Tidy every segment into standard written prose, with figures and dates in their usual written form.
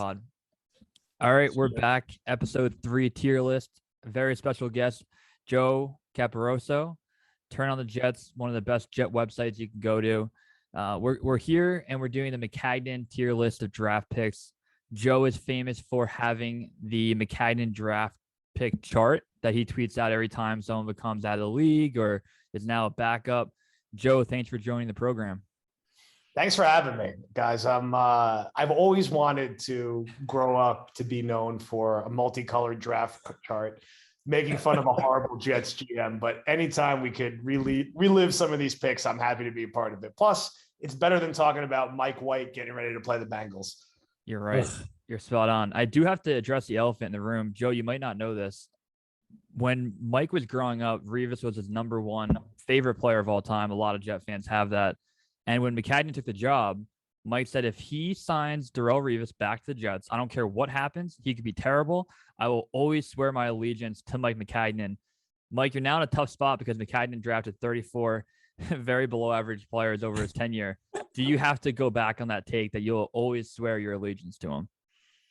Pod. All right, we're back. Episode 3 tier list. A very special guest, Joe Caporoso. Turn on the Jets, one of the best Jet websites you can go to. We're here and we're doing the Maccagnan tier list of draft picks. Joe is famous for having the Maccagnan draft pick chart that he tweets out every time someone comes out of the league or is now a backup. Joe, thanks for joining the program. Thanks for having me, guys. I've always wanted to grow up to be known for a multicolored draft chart, making fun of a horrible Jets GM. But anytime we could relive some of these picks, I'm happy to be a part of it. Plus, it's better than talking about Mike White getting ready to play the Bengals. You're right. You're spot on. I do have to address the elephant in the room. Joe, you might not know this. When Mike was growing up, Revis was his number one favorite player of all time. A lot of Jet fans have that. And when Maccagnan took the job, Mike said, if he signs Darrelle Revis back to the Jets, I don't care what happens. He could be terrible. I will always swear my allegiance to Mike Maccagnan. Mike, you're now in a tough spot because Maccagnan drafted 34 very below average players over his tenure. Do you have to go back on that take that you'll always swear your allegiance to him?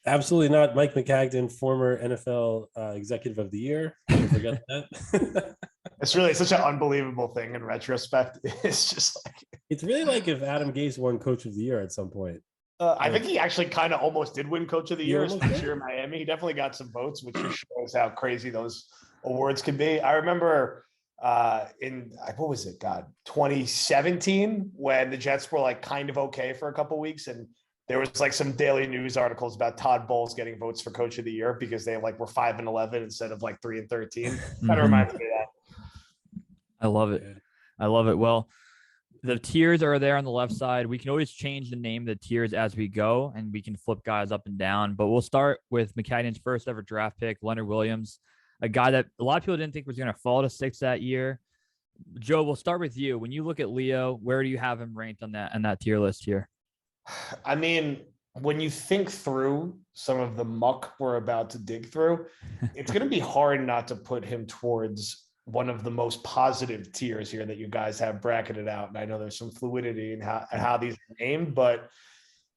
Absolutely not. Mike Maccagnan, former NFL Executive of the Year. Don't forget that. It's really such an unbelievable thing in retrospect. It's just like it's really like if Adam Gase won Coach of the Year at some point. I think he actually kind of almost did win Coach of the Year this year in Miami. He definitely got some votes, which just shows how crazy those awards can be. I remember in what was it? 2017 when the Jets were like kind of okay for a couple of weeks, and there was like some daily news articles about Todd Bowles getting votes for Coach of the Year because they like were 5-11 instead of like 3-13. Kind of reminds me of that. I love it. I love it. Well, the tiers are there on the left side. We can always change the name of the tiers as we go, and we can flip guys up and down. But we'll start with Maccagnan's first ever draft pick, Leonard Williams, a guy that a lot of people didn't think was going to fall to 6 that year. Joe, we'll start with you. When you look at Leo, where do you have him ranked on that tier list here? I mean, when you think through some of the muck we're about to dig through, it's going to be hard not to put him towards one of the most positive tiers here that you guys have bracketed out. And I know there's some fluidity in how these are named, but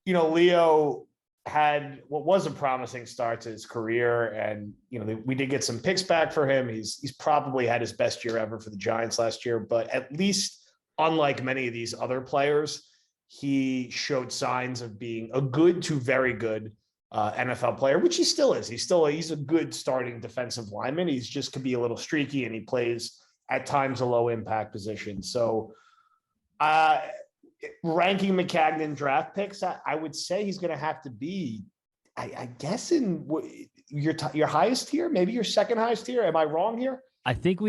you know, Leo had what was a promising start to his career. And, you know, we did get some picks back for him. He's probably had his best year ever for the Giants last year, but at least unlike many of these other players, he showed signs of being a good to very good NFL player, which he still is. He's a good starting defensive lineman. He's just could be a little streaky, and he plays at times a low impact position. So ranking Maccagnan draft picks, I would say he's going to have to be, I guess, in your highest tier, maybe your second highest tier. Am I wrong here? I think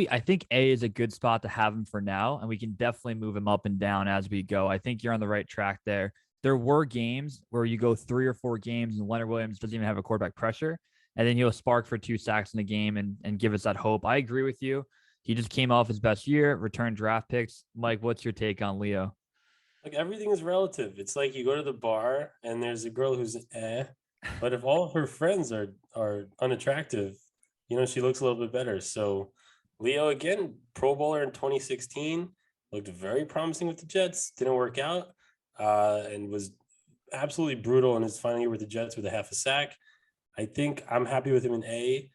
A is a good spot to have him for now, and we can definitely move him up and down as we go. I think you're on the right track there. There were games where you go 3 or 4 games and Leonard Williams doesn't even have a quarterback pressure, and then he'll spark for 2 sacks in the game and give us that hope. I agree with you. He just came off his best year, returned draft picks. Mike, what's your take on Leo? Like, everything is relative. It's like you go to the bar and there's a girl who's but if all of her friends are unattractive, you know, she looks a little bit better. So Leo, again, Pro Bowler in 2016, looked very promising with the Jets, didn't work out. And was absolutely brutal in his final year with the Jets with a half a sack. I think I'm happy with him in A.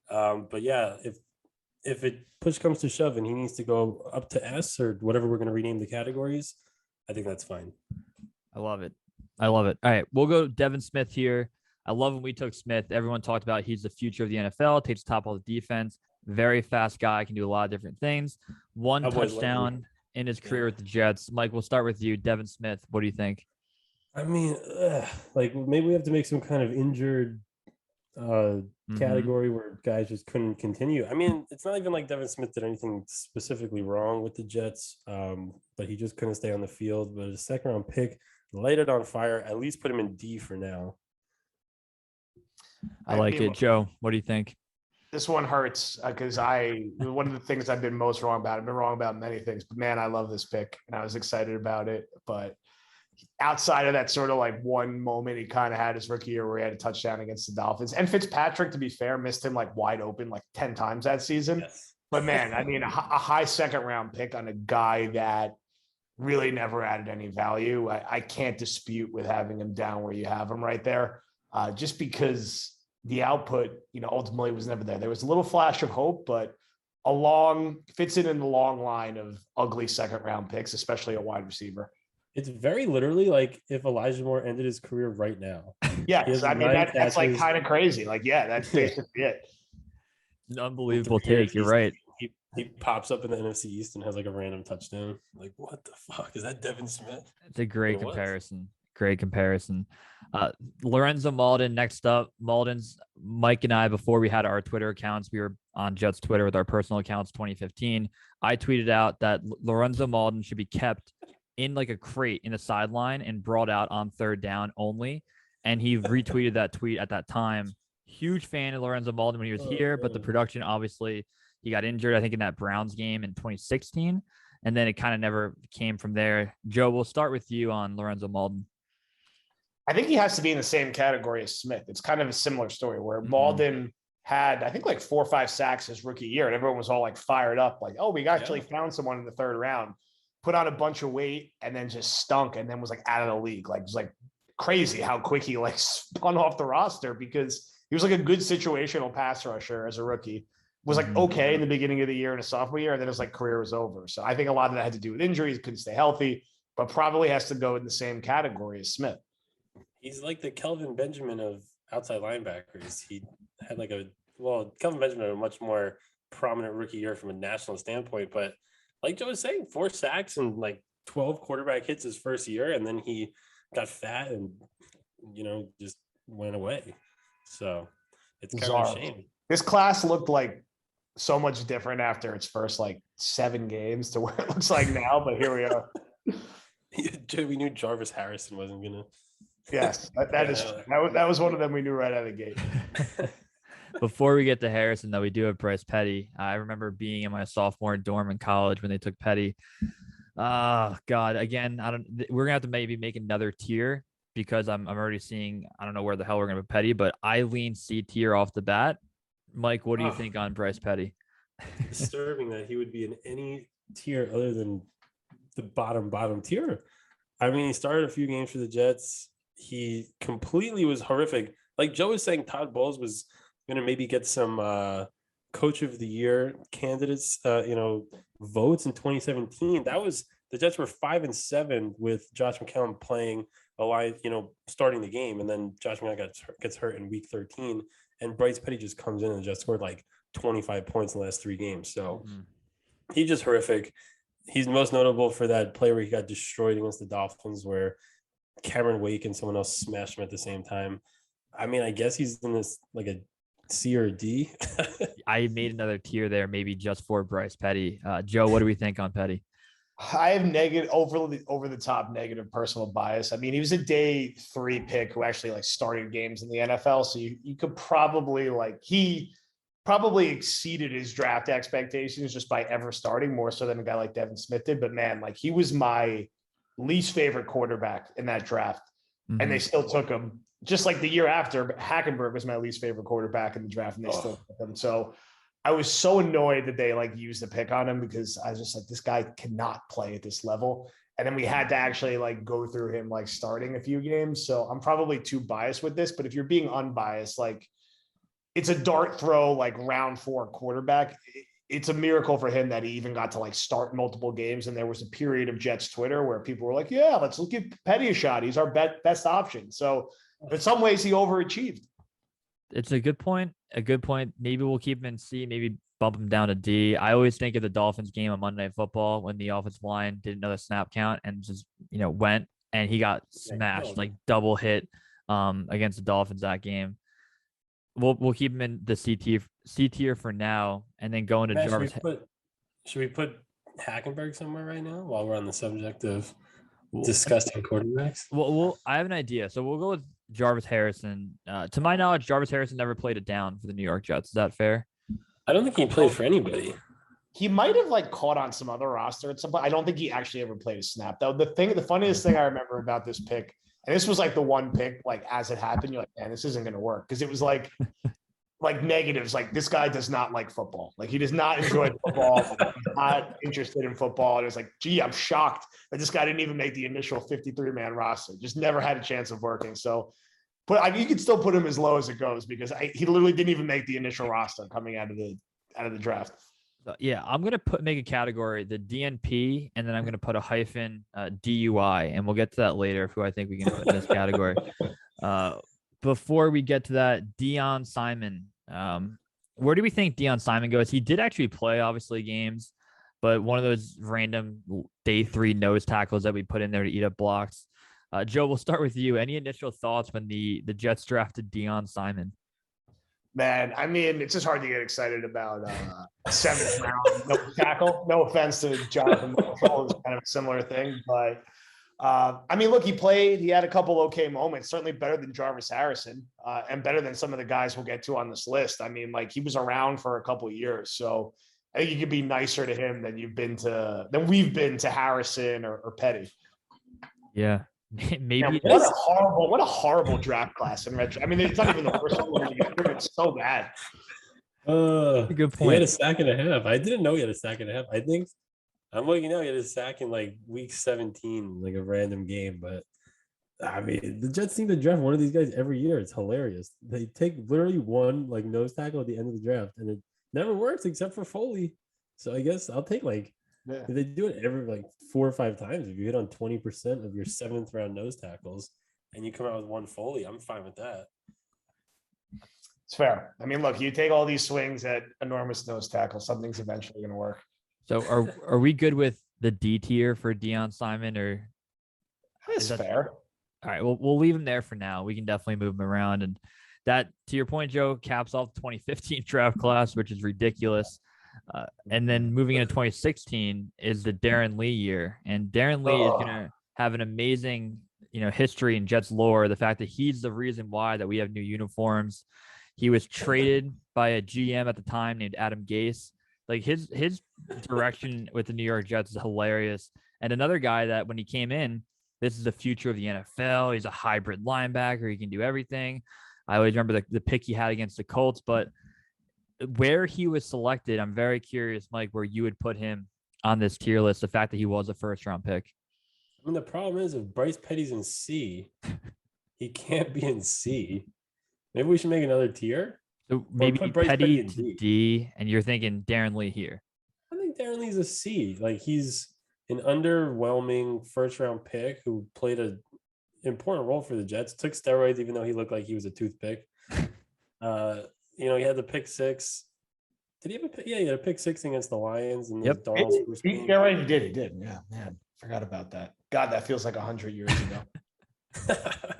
But yeah, if it push comes to shove and he needs to go up to S or whatever we're going to rename the categories, I think that's fine. I love it. All right, we'll go Devin Smith here. I love when we took Smith. Everyone talked about he's the future of the NFL, takes the top of the defense, very fast guy, can do a lot of different things. One touchdown in his career with the Jets. Mike, we'll start with you. Devin Smith, what do you think? I mean, like maybe we have to make some kind of injured category where guys just couldn't continue. I mean, it's not even like Devin Smith did anything specifically wrong with the Jets, but he just couldn't stay on the field. But a second round pick, light it on fire, at least put him in D for now. I like it. Joe, what do you think? This one hurts because one of the things I've been most wrong about, I've been wrong about many things, but man, I love this pick and I was excited about it. But outside of that sort of like one moment he kind of had his rookie year where he had a touchdown against the Dolphins, and Fitzpatrick, to be fair, missed him like wide open like 10 times that season. Yes. But man, I mean, a high second round pick on a guy that really never added any value. I can't dispute with having him down where you have him right there. just because the output, ultimately was never there. There was a little flash of hope, but fits in the long line of ugly second round picks, especially a wide receiver. It's very literally like if Elijah Moore ended his career right now. Yes, I mean that's like kind of crazy. Like, yeah, that's basically it. An unbelievable take. You're right. He pops up in the NFC East and has like a random touchdown. Like, what the fuck? Is that Devin Smith? It's a great comparison. Great comparison. Lorenzo Mauldin next up. Mike and I, before we had our Twitter accounts, we were on Jets Twitter with our personal accounts 2015. I tweeted out that Lorenzo Mauldin should be kept in like a crate in the sideline and brought out on third down only. And he retweeted that tweet at that time. Huge fan of Lorenzo Mauldin when he was here, but the production, obviously, he got injured, I think, in that Browns game in 2016. And then it kind of never came from there. Joe, we'll start with you on Lorenzo Mauldin. I think he has to be in the same category as Smith. It's kind of a similar story where Mauldin had, I think, like 4 or 5 sacks his rookie year, and everyone was all like fired up, like, oh, we actually found someone in the third round, put on a bunch of weight, and then just stunk, and then was like out of the league. Like, it was like crazy how quick he like spun off the roster because he was like a good situational pass rusher as a rookie. Was like okay in the beginning of the year and a sophomore year, and then his like career was over. So I think a lot of that had to do with injuries, couldn't stay healthy, but probably has to go in the same category as Smith. He's like the Kelvin Benjamin of outside linebackers. He had Kelvin Benjamin had a much more prominent rookie year from a national standpoint, but like Joe was saying, 4 sacks and like 12 quarterback hits his first year, and then he got fat and just went away. So it's kind of a shame. This class looked like so much different after its first like 7 games to where it looks like now, but here we are. We knew Jarvis Harrison wasn't gonna. Yes, that was one of them we knew right out of the gate. Before we get to Harrison, though, we do have Bryce Petty. I remember being in my sophomore dorm in college when they took Petty. Oh God! Again, we're gonna have to maybe make another tier because I'm already seeing. I don't know where the hell we're gonna put Petty, but I lean C tier off the bat. Mike, what do you think on Bryce Petty? Disturbing that he would be in any tier other than the bottom tier. I mean, he started a few games for the Jets. He completely was horrific. Like Joe was saying, Todd Bowles was going to maybe get some coach of the year candidates, votes in 2017. The Jets were 5-7 with Josh McCown playing a line, starting the game. And then Josh McCown gets hurt in week 13. And Bryce Petty just comes in and just scored like 25 points in the last 3 games. So he's just horrific. He's most notable for that play where he got destroyed against the Dolphins where Cameron Wake and someone else smashed him at the same time. I mean, I guess he's in this like a C or a D. I made another tier there, maybe just for Bryce Petty. Joe, what do we think on Petty? I have over the top negative personal bias. I mean, he was a day 3 pick who actually like started games in the NFL. So you could probably he probably exceeded his draft expectations just by ever starting more so than a guy like Devin Smith did. But man, like he was my least favorite quarterback in that draft. And they still took him. Just like the year after, but Hackenberg was my least favorite quarterback in the draft and they still took him. So I was so annoyed that they used the pick on him because I was just like, this guy cannot play at this level. And then we had to actually go through him starting a few games. So I'm probably too biased with this, but if you're being unbiased, it's a dart throw, round 4 quarterback. It's a miracle for him that he even got to start multiple games. And there was a period of Jets Twitter where people were like, yeah, let's give Petty a shot. He's our best option. So in some ways he overachieved. It's a good point. Maybe we'll keep him in C, maybe bump him down to D. I always think of the Dolphins game on Monday Night Football when the offensive line didn't know the snap count and just, went and he got smashed, double hit against the Dolphins that game. We'll keep him in the C tier for now, and then go into Jarvis. Should we put Hackenberg somewhere right now while we're on the subject of disgusting quarterbacks? Well, I have an idea. So we'll go with Jarvis Harrison. To my knowledge, Jarvis Harrison never played a down for the New York Jets. Is that fair? I don't think he played for anybody. He might have caught on some other roster at some point. I don't think he actually ever played a snap though. The funniest thing I remember about this pick, and this was the one pick, as it happened, you're like, man, this isn't going to work. Cause it was negatives. This guy does not like football. He does not enjoy football. He's not interested in football. And it was gee, I'm shocked that this guy didn't even make the initial 53-man roster. Just never had a chance of working. So but you could still put him as low as it goes because he literally didn't even make the initial roster coming out of the draft. Yeah, I'm gonna make a category, the DNP, and then I'm gonna put a hyphen DUI, and we'll get to that later. Who I think we can put in this category. Before we get to that, Deion Simon. Where do we think Deion Simon goes? He did actually play, obviously, games, but one of those random day 3 nose tackles that we put in there to eat up blocks. Joe, we'll start with you. Any initial thoughts when the Jets drafted Deion Simon? Man, I mean, it's just hard to get excited about 7th round nose tackle. No offense to Jonathan Marshall, it's kind of a similar thing, but I mean, look, he had a couple okay moments, certainly better than Jarvis Harrison, and better than some of the guys we'll get to on this list. I mean, like, he was around for a couple of years, so I think you could be nicer to him than we've been to Harrison or Petty. Yeah. Maybe what a horrible draft class in retro. I mean, it's not even the worst one. It's so bad. Good point. He had a sack and a half. I didn't know he had a sack and a half. I think I'm looking now. He had a sack in like week 17, like a random game. But I mean, the Jets seem to draft one of these guys every year. It's hilarious. They take literally one like nose tackle at the end of the draft, and it never works except for Foley. So I guess I'll take if they do it every like 4 or 5 times. If you hit on 20% of your 7th round nose tackles and you come out with one Foley, I'm fine with that. It's fair. I mean, look, you take all these swings at enormous nose tackle, something's eventually going to work. So are we good with the D tier for Deion Simon, or that's fair? All right, well, we'll leave him there for now. We can definitely move him around, and that, to your point, Joe, caps off the 2015 draft class, which is ridiculous. And then moving into 2016 is the Darren Lee year, and Darren Lee is going to have an amazing, history in Jets lore. The fact that he's the reason why that we have new uniforms. He was traded by a GM at the time named Adam Gase. Like, his direction with the New York Jets is hilarious. And another guy that when he came in, this is the future of the NFL. He's a hybrid linebacker. He can do everything. I always remember the pick he had against the Colts, but where he was selected, I'm very curious, Mike, where you would put him on this tier list, the fact that he was a 1st-round pick. I mean, the problem is if Bryce Petty's in C, he can't be in C. Maybe we should make another tier. So maybe Petty to D, and you're thinking Darren Lee here. I think Darren Lee's a C. Like, he's an underwhelming 1st-round pick who played an important role for the Jets, took steroids even though he looked like he was a toothpick. He had the pick 6. Did he have a pick? Yeah, he had a pick 6 against the Lions. And he did. Yeah, man, forgot about that. God, that feels like 100 years ago.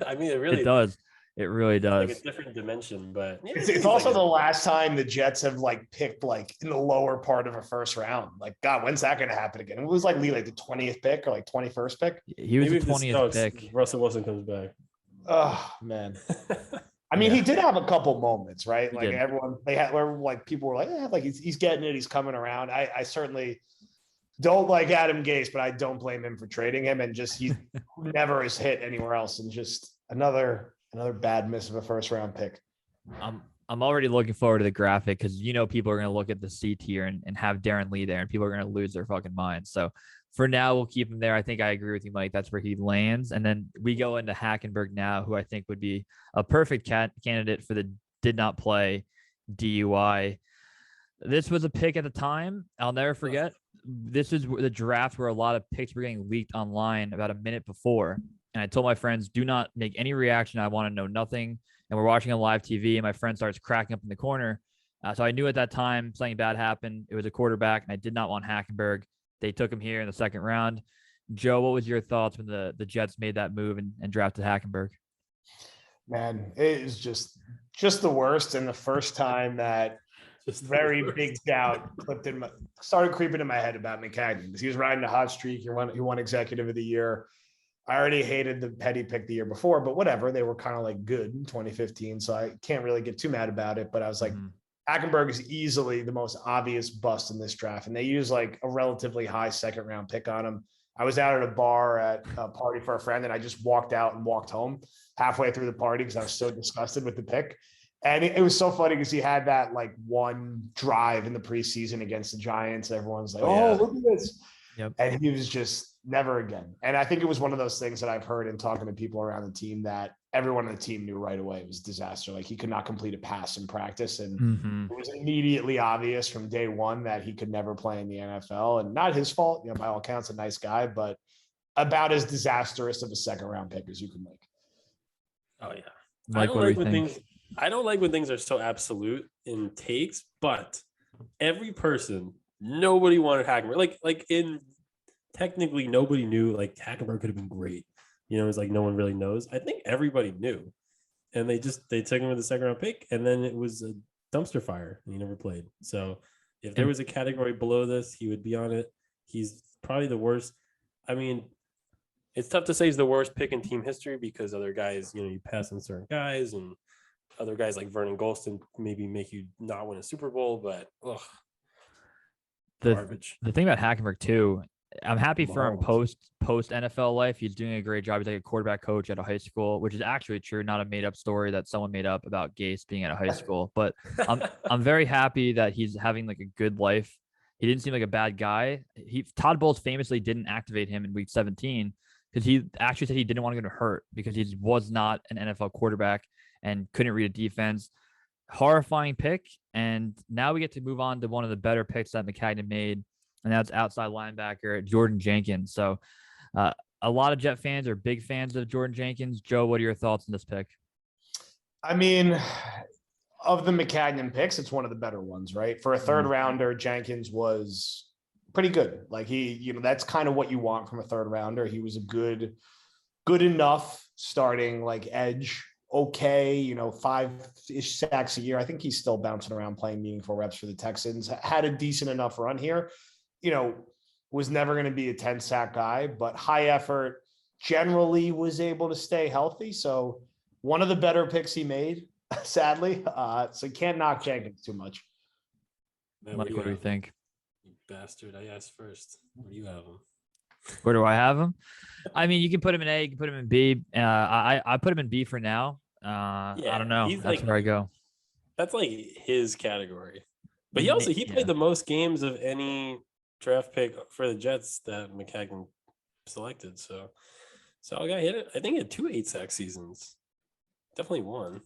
I mean, it does. It really does. Like a different dimension, but it's also the last time the Jets have picked in the lower part of a 1st round. Like, God, when's that going to happen again? It was Lee the 20th pick or 21st pick. He was the 20th pick. Russell Wilson comes back. Oh man. I mean, he did have a couple moments, right? People were he's getting it, he's coming around. I certainly don't like Adam Gase, but I don't blame him for trading him, and just he never has hit anywhere else, and just another bad miss of a 1st-round pick. I'm already looking forward to the graphic because people are going to look at the C tier and have Darren Lee there, and people are going to lose their fucking minds. So for now, we'll keep him there. I think I agree with you, Mike. That's where he lands. And then we go into Hackenberg now, who I think would be a perfect candidate for the did not play DUI. This was a pick at the time. I'll never forget. This is the draft where a lot of picks were getting leaked online about a minute before. And I told my friends, do not make any reaction. I want to know nothing. And we're watching on live TV, and my friend starts cracking up in the corner. So I knew at that time something bad happened. It was a quarterback, and I did not want Hackenberg. They took him here in the 2nd round. Joe, what was your thoughts when the Jets made that move and drafted Hackenberg? Man, it is just the worst. And the first time that very big doubt started creeping in my head about Maccagnan, because he was riding a hot streak. He won Executive of the Year. I already hated the Petty pick the year before, but whatever. They were kind of good in 2015, so I can't really get too mad about it. But I was like, Hackenberg is easily the most obvious bust in this draft, and they use a relatively high 2nd-round pick on him. I was out at a bar at a party for a friend, and I just walked out and walked home halfway through the party because I was so disgusted with the pick. And it was so funny because he had that one drive in the preseason against the Giants. Everyone's like, "Oh, look at this." Yep. And he was just never again. And I think it was one of those things that I've heard in talking to people around the team that everyone on the team knew right away it was a disaster. Like he could not complete a pass in practice. And Mm-hmm. it was immediately obvious from day one that he could never play in the NFL, and not his fault. By all accounts, a nice guy, but about as disastrous of a second round pick as you can make. Oh yeah. Mike, what do you think? I don't like when things are so absolute in takes, but every person, nobody wanted Hackenberg. Technically nobody knew like Hackenberg could have been great. It's like no one really knows. I think everybody knew. And they took him with the second round pick, and then it was a dumpster fire and he never played. So if there was a category below this, he would be on it. He's probably the worst. I mean, it's tough to say he's the worst pick in team history because other guys, you pass on certain guys, and other guys like Vernon Golston maybe make you not win a Super Bowl, but garbage. The thing about Hackenberg too, I'm happy for him post NFL life. He's doing a great job. He's like a quarterback coach at a high school, which is actually true, not a made up story that someone made up about Gase being at a high school. But I'm very happy that he's having like a good life. He didn't seem like a bad guy. Todd Bowles famously didn't activate him in week 17 because he actually said he didn't want to get hurt because he was not an NFL quarterback and couldn't read a defense. Horrifying pick. And now we get to move on to one of the better picks that Maccagnan made, and that's outside linebacker Jordan Jenkins. So a lot of Jet fans are big fans of Jordan Jenkins. Joe, what are your thoughts on this pick? I mean, of the Maccagnan picks, it's one of the better ones, right? For a third rounder, Jenkins was pretty good. Like that's kind of what you want from a third rounder. He was a good enough starting like edge. Okay, 5-ish sacks a year. I think he's still bouncing around playing meaningful reps for the Texans. Had a decent enough run here. Was never going to be a 10-sack guy, but high effort, generally was able to stay healthy. So one of the better picks he made, sadly. So can't knock Jenkins too much. Man, Mike, what do you think? You bastard, I asked first. Where do you have him? Where do I have him? I mean, you can put him in A, you can put him in B. I put him in B for now. I don't know. That's where I go. That's like his category. But he played the most games of any draft pick for the Jets that Maccagnan selected. So I got hit. I think he had 2 8-sack seasons. Definitely one.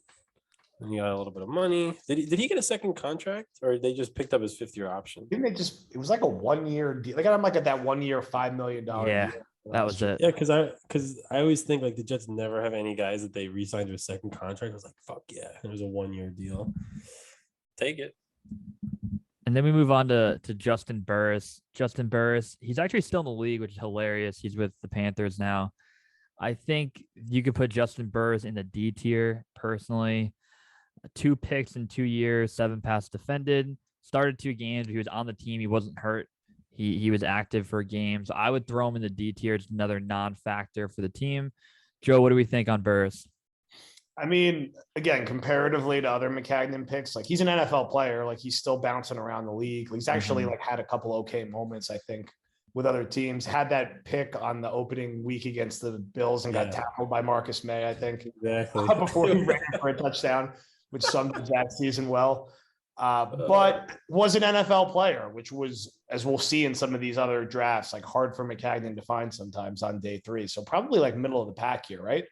And he got a little bit of money. Did he get a second contract, or they just picked up his 5th-year option? Didn't it was like a 1-year deal. They got him like at that 1 year, $5 million deal. That was it. Yeah, because I always think like the Jets never have any guys that they re-signed to a second contract. I was like, fuck yeah. It was a 1-year deal. Take it. And then we move on to Justin Burris. Justin Burris, he's actually still in the league, which is hilarious. He's with the Panthers now. I think you could put Justin Burris in the D tier personally. 2 picks in 2 years, 7 passes defended, started 2 games. He was on the team. He wasn't hurt. He was active for games. So I would throw him in the D tier. It's another non-factor for the team. Joe, what do we think on Burris? I mean, again, comparatively to other Maccagnan picks, like he's an NFL player. Like he's still bouncing around the league. He's actually like had a couple okay moments, I think, with other teams. Had that pick on the opening week against the Bills and got tackled by Marcus May, I think. Exactly. Before he ran for a touchdown, which summed that season well. But was an NFL player, which was, as we'll see in some of these other drafts, like hard for Maccagnan to find sometimes on day 3. So probably like middle of the pack here, right?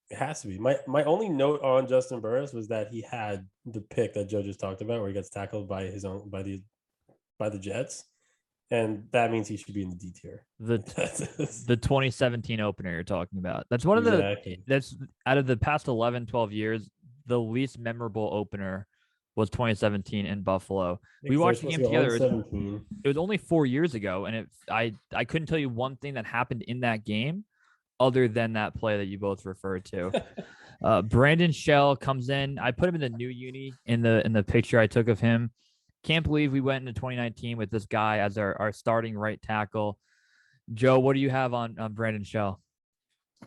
It has to be. My only note on Justin Burris was that he had the pick that Joe just talked about, where he gets tackled by the Jets, and that means he should be in the D tier. The 2017 opener you're talking about. That's one of that's out of the past 11, 12 years, the least memorable opener was 2017 in Buffalo. We watched the game together. It was only 4 years ago, and I couldn't tell you one thing that happened in that game other than that play that you both referred to. Brandon Shell comes in. I put him in the new uni in the picture I took of him. Can't believe we went into 2019 with this guy as our starting right tackle. Joe, what do you have on Brandon Shell?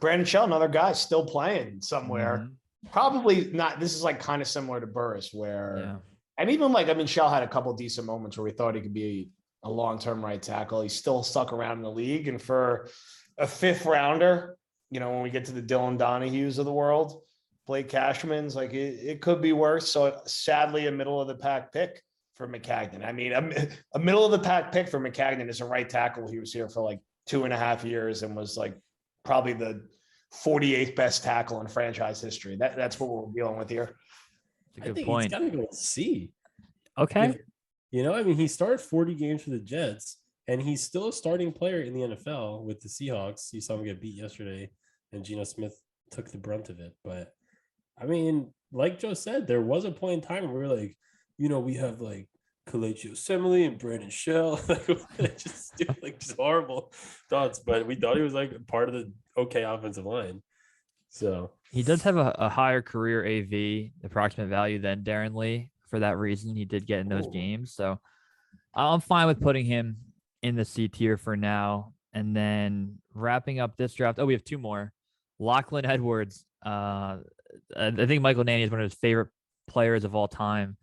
Brandon Shell, another guy still playing somewhere. Mm-hmm. Probably not. This is like kind of similar to Burris, and even like, I mean, Shell had a couple decent moments where we thought he could be a long-term right tackle. He's still stuck around in the league. And for a 5th rounder, when we get to the Dylan Donahues of the world, Blake Cashman's, like it could be worse. So sadly, a middle of the pack pick for Maccagnan. I mean, a middle of the pack pick for Maccagnan is a right tackle. He was here for like 2.5 years and was like probably 48th best tackle in franchise history. That's what we're dealing with here. It's a I good think point. he's got to go C. Okay. You know, I mean, he started 40 games for the Jets, and he's still a starting player in the NFL with the Seahawks. You saw him get beat yesterday, and Geno Smith took the brunt of it. But, I mean, like Joe said, there was a point in time where we were like, you know, we have like Kelechi Osemele and Brandon Shell. just horrible thoughts. But we thought he was like part of the okay offensive line. So he does have a higher career AV approximate value than Darren Lee. For that reason, he did get in those games. So I'm fine with putting him in the C tier for now. And then wrapping up this draft. Oh, we have two more. Lachlan Edwards. I think Maccagnan is one of his favorite players of all time.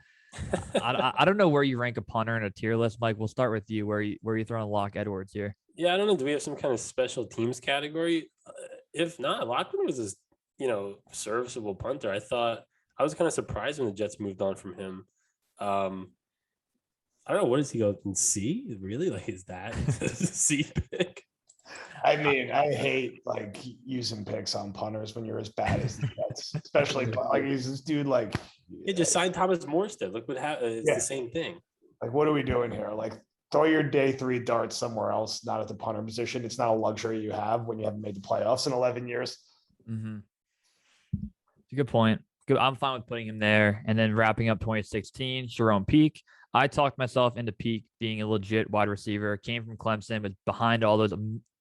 I don't know where you rank a punter in a tier list, Mike. We'll start with you. Where are you throwing Lock Edwards here? Yeah, I don't know. Do we have some kind of special teams category? If not, Lachlan was a serviceable punter. I was kind of surprised when the Jets moved on from him. I don't know. What does he go in C? Really? Like, is that a C pick? I mean, I hate like using picks on punters when you're as bad as the Jets, especially like he's this dude. Like, He just signed Thomas Morstead. Look what happened. It's the same thing. Like, what are we doing here? Like, throw your day 3 darts somewhere else, not at the punter position. It's not a luxury you have when you haven't made the playoffs in 11 years. Mm-hmm. It's a good point. Good. I'm fine with putting him there. And then wrapping up 2016, Jerome Peak. I talked myself into Peak being a legit wide receiver. Came from Clemson, was behind all those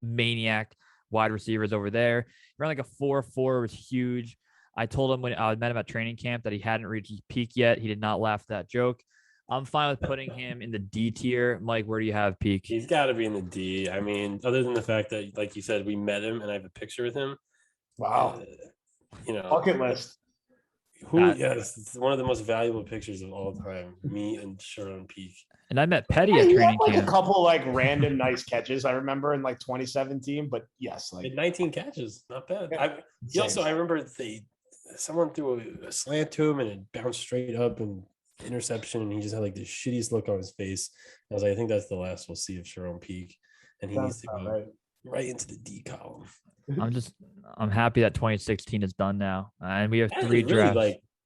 maniac wide receivers over there. Ran like a 4.4, was huge. I told him when I met him at training camp that he hadn't reached his peak yet. He did not laugh at that joke. I'm fine with putting him in the D tier. Mike, where do you have Peak? He's got to be in the D. I mean, other than the fact that, like you said, we met him and I have a picture with him. Wow. Bucket list. Yes, it's one of the most valuable pictures of all time. Me and Sharon Peak. And I met Petty at training camp. A couple like random nice catches I remember in like 2017, but yes, like 19 catches, not bad. Yeah, I remember someone threw a slant to him and it bounced straight up and interception, and he just had like the shittiest look on his face. I was like, I think that's the last we'll see of Sharon Peak, and he needs to go right into the D column. I'm happy that 2016 is done now, and we have 3 drafts.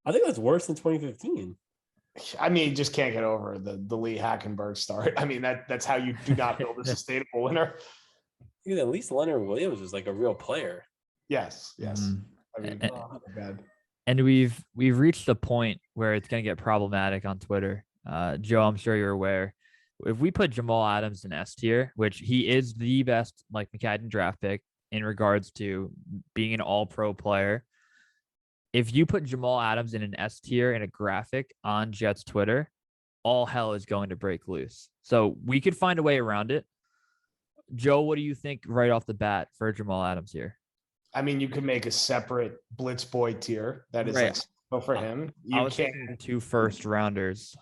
I think that's worse than 2015. I mean, you just can't get over the Lee Hackenberg start. I mean, that's how you do not build a sustainable winner. At least Leonard Williams was like a real player. Yes. Mm-hmm. I mean, bad. And we've reached a point where it's going to get problematic on Twitter. Joe, I'm sure you're aware. If we put Jamal Adams in S tier, which he is the best Mike Maccagnan draft pick in regards to being an all-pro player, if you put Jamal Adams in an S tier in a graphic on Jets Twitter, all hell is going to break loose. So we could find a way around it. Joe, what do you think right off the bat for Jamal Adams here? I mean, you could make a separate Blitz Boy tier that is like for him. I was thinking 2 first rounders.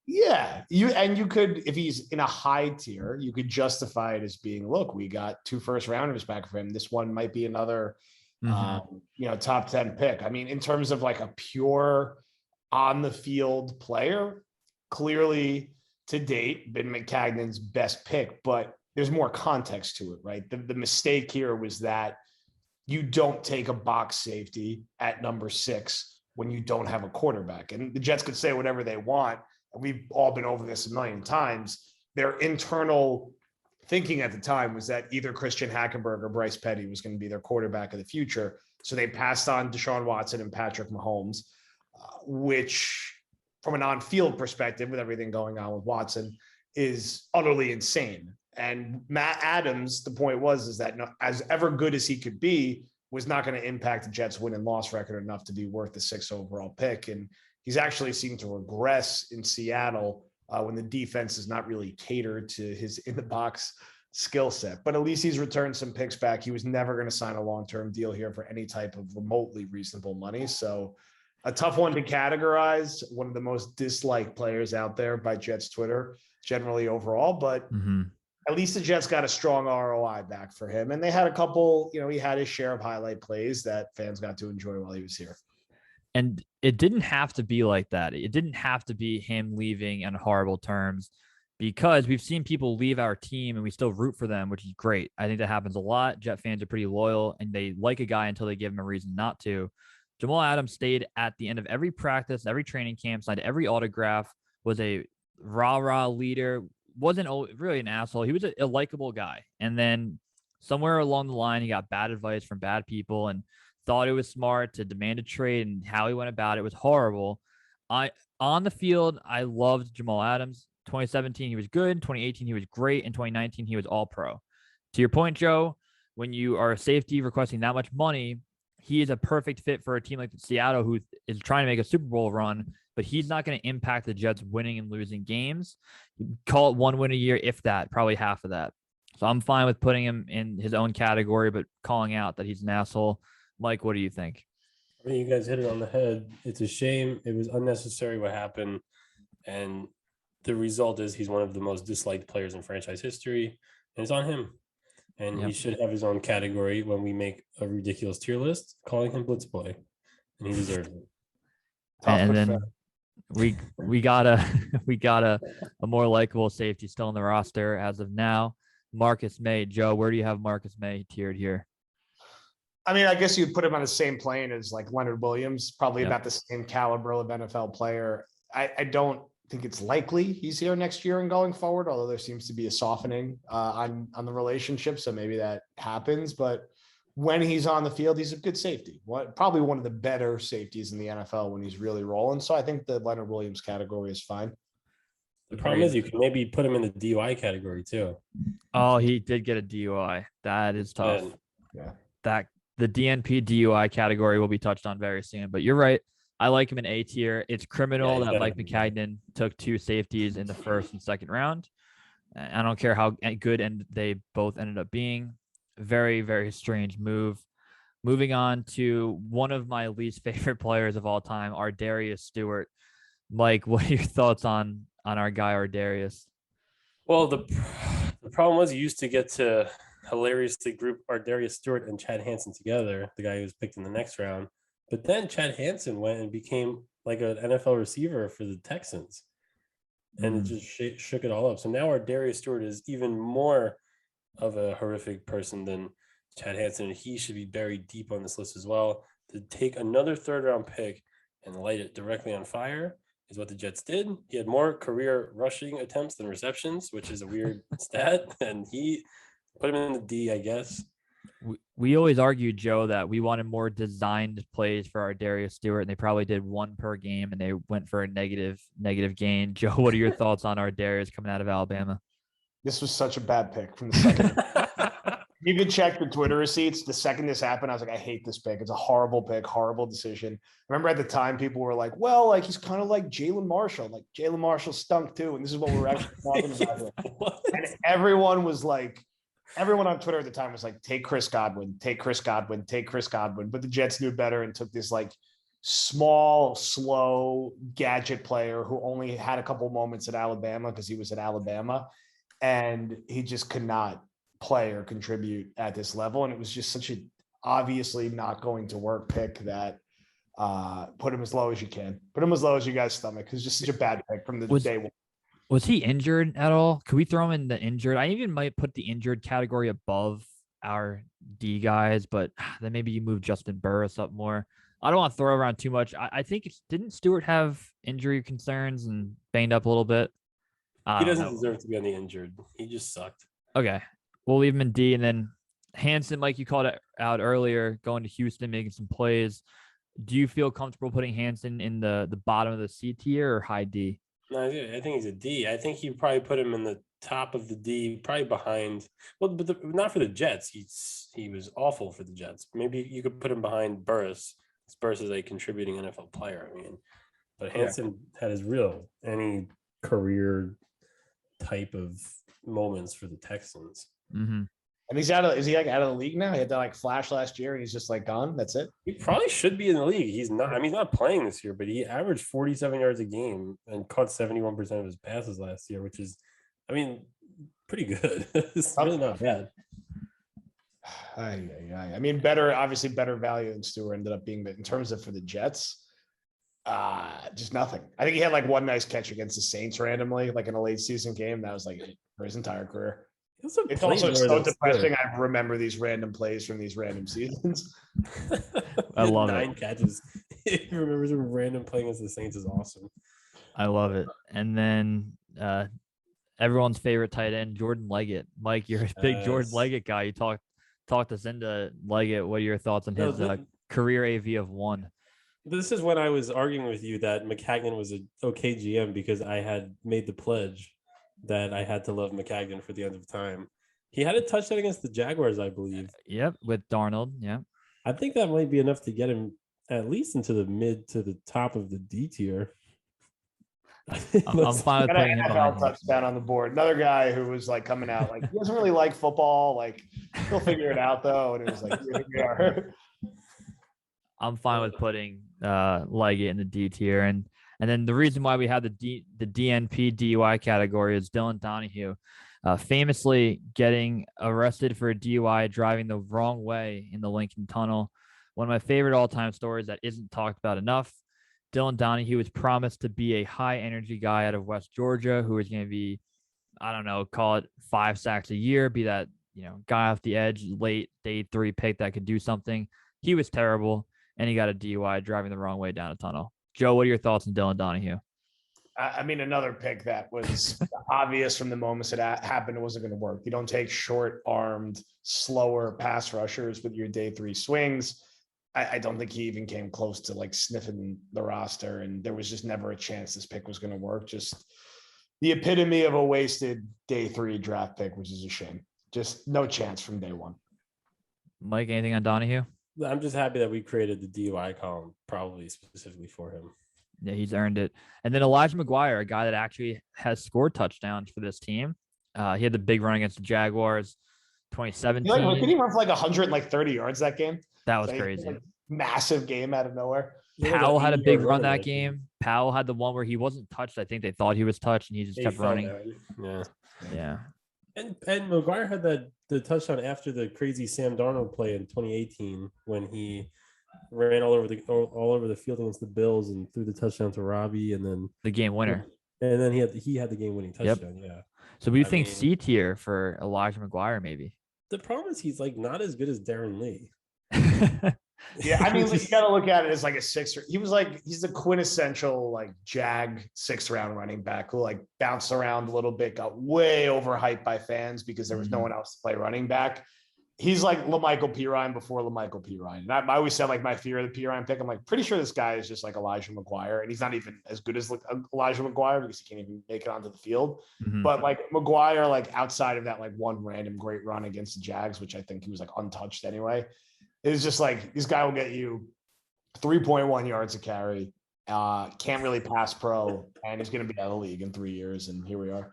Yeah, you could, if he's in a high tier, you could justify it as being, look, we got 2 first rounders back for him. This one might be another, top 10 pick. I mean, in terms of like a pure on the field player, clearly to date been Maccagnan's best pick, but there's more context to it, right? The mistake here was that you don't take a box safety at number 6 when you don't have a quarterback. And the Jets could say whatever they want. We've all been over this a million times. Their internal thinking at the time was that either Christian Hackenberg or Bryce Petty was going to be their quarterback of the future. So they passed on Deshaun Watson and Patrick Mahomes, which from an on-field perspective, with everything going on with Watson, is utterly insane. And Matt Adams, the point is that as ever good as he could be, was not going to impact the Jets' win and loss record enough to be worth the 6th overall pick. And he's actually seemed to regress in Seattle when the defense is not really catered to his in-the-box skill set. But at least he's returned some picks back. He was never going to sign a long-term deal here for any type of remotely reasonable money. So a tough one to categorize, one of the most disliked players out there by Jets Twitter generally overall. But at least the Jets got a strong ROI back for him. And they had a couple, he had his share of highlight plays that fans got to enjoy while he was here. And it didn't have to be like that. It didn't have to be him leaving on horrible terms. because we've seen people leave our team and we still root for them, which is great. I think that happens a lot. Jet fans are pretty loyal and they like a guy until they give him a reason not to. Jamal Adams stayed at the end of every practice, every training camp, signed every autograph, was a rah-rah leader, wasn't really an asshole. He was a likable guy. And then somewhere along the line, he got bad advice from bad people and thought it was smart to demand a trade, and how he went about it was horrible. On the field, I loved Jamal Adams. 2017, he was good. 2018, he was great. In 2019, he was all pro. To your point, Joe, when you are a safety requesting that much money, he is a perfect fit for a team like Seattle, who is trying to make a Super Bowl run, but he's not going to impact the Jets winning and losing games. Call it 1 win a year, if that, probably half of that. So I'm fine with putting him in his own category, but calling out that he's an asshole. Mike, what do you think? I mean, you guys hit it on the head. It's a shame. It was unnecessary what happened. And the result is he's one of the most disliked players in franchise history. And it's on him. And he should have his own category when we make a ridiculous tier list, calling him Blitz Boy. And he deserves it. And then we got a more likable safety still on the roster as of now. Marcus May. Joe, where do you have Marcus May tiered here? I mean, I guess you'd put him on the same plane as like Leonard Williams, probably about the same caliber of NFL player. I don't think it's likely he's here next year and going forward, although there seems to be a softening on the relationship. So maybe that happens. But when he's on the field, he's a good safety. Probably one of the better safeties in the NFL when he's really rolling. So I think the Leonard Williams category is fine. The problem is you can maybe put him in the DUI category too. Oh, he did get a DUI. That is tough. The DNP DUI category will be touched on very soon, but you're right. I like him in A tier. It's criminal that Mike Maccagnan took 2 safeties in the first and second round. I don't care how good and they both ended up being. Very, very strange move. Moving on to one of my least favorite players of all time, Ardarius Stewart. Mike, what are your thoughts on our guy Ardarius? Well, the problem was you used to get to hilariously group Ardarius Stewart and Chad Hansen together, the guy who was picked in the next round. But then Chad Hansen went and became like an NFL receiver for the Texans. And it just shook it all up. So now Ardarius Stewart is even more of a horrific person than Chad Hansen. And he should be buried deep on this list as well. To take another 3rd-round pick and light it directly on fire is what the Jets did. He had more career rushing attempts than receptions, which is a weird stat. And he put him in the D, I guess. We always argued, Joe, that we wanted more designed plays for Ardarius Stewart, and they probably did 1 per game, and they went for a negative gain. Joe, what are your thoughts on Ardarius coming out of Alabama? This was such a bad pick from the second. You could check the Twitter receipts. The second this happened, I was like, I hate this pick. It's a horrible pick, horrible decision. I remember at the time, people were like, well, like he's kind of like Jalen Marshall. Like Jalen Marshall stunk too, and this is what we were actually talking about here. And everyone was like, everyone on Twitter at the time was like, take Chris Godwin, take Chris Godwin, take Chris Godwin. But the Jets knew better and took this like small, slow gadget player who only had a couple moments at Alabama because he was at Alabama. And he just could not play or contribute at this level. And it was just such a obviously not going to work pick that put him as low as you can. Put him as low as you guys' stomach. It's just such a bad pick from the day one. Was he injured at all? Could we throw him in the injured? I even might put the injured category above our D guys, but then maybe you move Justin Burris up more. I don't want to throw around too much. I think didn't Stewart have injury concerns and banged up a little bit? He doesn't deserve to be on the injured. He just sucked. Okay. We'll leave him in D. And then Hansen, like you called it out earlier, going to Houston, making some plays. Do you feel comfortable putting Hansen in the bottom of the C tier or high D? No, I think he's a D. I think you probably put him in the top of the D, probably behind. Well, but not for the Jets. He was awful for the Jets. Maybe you could put him behind Burris. Burris is a contributing NFL player. I mean, but Hansen had his any career type of moments for the Texans. Mm-hmm. And is he like out of the league now? He had that like flash last year and he's just like gone. That's it. He probably should be in the league. He's not. I mean, he's not playing this year, but he averaged 47 yards a game and caught 71% of his passes last year, which is, I mean, pretty good. It's really not bad. I mean, obviously better value than Stewart ended up being, but in terms of for the Jets, Just nothing. I think he had like one nice catch against the Saints randomly, like in a late season game. That was like it for his entire career. It's also so depressing. I remember these random plays from these random seasons. I love 9 catches. He remembers a random play against the Saints is awesome. I love it. And then everyone's favorite tight end, Jordan Leggett. Mike, you're a big Jordan Leggett guy. You talked us into Leggett. What are your thoughts on his career AV of 1? This is when I was arguing with you that Maccagnan was an okay GM because I had made the pledge that I had to love Maccagnan for the end of time. He had a touchdown against the Jaguars, I believe. Yep, with Darnold. Yeah. I think that might be enough to get him at least into the mid to the top of the D tier. I'm fine with putting him NFL touchdown on the board. Another guy who was like coming out like he doesn't really like football. Like he'll figure it out though. And it was like, here we are. I'm fine with putting Leggett in the D tier. And then the reason why we have the DNP DUI category is Dylan Donahue, famously getting arrested for a DUI driving the wrong way in the Lincoln Tunnel. One of my favorite all-time stories that isn't talked about enough. Dylan Donahue was promised to be a high-energy guy out of West Georgia who was going to be, I don't know, call it 5 sacks a year, be that, guy off the edge, late day 3 pick that could do something. He was terrible, and he got a DUI driving the wrong way down a tunnel. Joe, what are your thoughts on Dylan Donahue? I mean, another pick that was obvious from the moments it happened, it wasn't going to work. You don't take short-armed, slower pass rushers with your day 3 swings. I don't think he even came close to like sniffing the roster, and there was just never a chance this pick was going to work. Just the epitome of a wasted day 3 draft pick, which is a shame. Just no chance from day 1. Mike, anything on Donahue? I'm just happy that we created the DUI column probably specifically for him. Yeah, he's earned it. And then Elijah McGuire, a guy that actually has scored touchdowns for this team. He had the big run against the Jaguars, 2017. Did he run for like 130 yards that game? That was crazy. Like, massive game out of nowhere. Powell had a big run that game. Powell had the one where he wasn't touched. I think they thought he was touched, and he just kept running. Yeah. And McGuire had the touchdown after the crazy Sam Darnold play in 2018 when he ran all over the field against the Bills and threw the touchdown to Robbie, and then the game winner. And then he had the game winning touchdown. Yep. Yeah. So we think C tier for Elijah McGuire, maybe. The problem is he's like not as good as Darren Lee. Yeah, I mean, you got to look at it as like a 6th. He's the quintessential like Jag 6th round running back who like bounced around a little bit, got way overhyped by fans because there was no one else to play running back. He's like LaMichael Pirine before LaMichael Pirine. And I always said like my fear of the Pirine pick. I'm like pretty sure this guy is just like Elijah McGuire, and he's not even as good as Elijah McGuire because he can't even make it onto the field. Mm-hmm. But like McGuire, like outside of that like one random great run against the Jags, which I think he was like untouched anyway. It's just like this guy will get you 3.1 yards a carry, can't really pass pro, and he's going to be out of the league in 3 years. And here we are.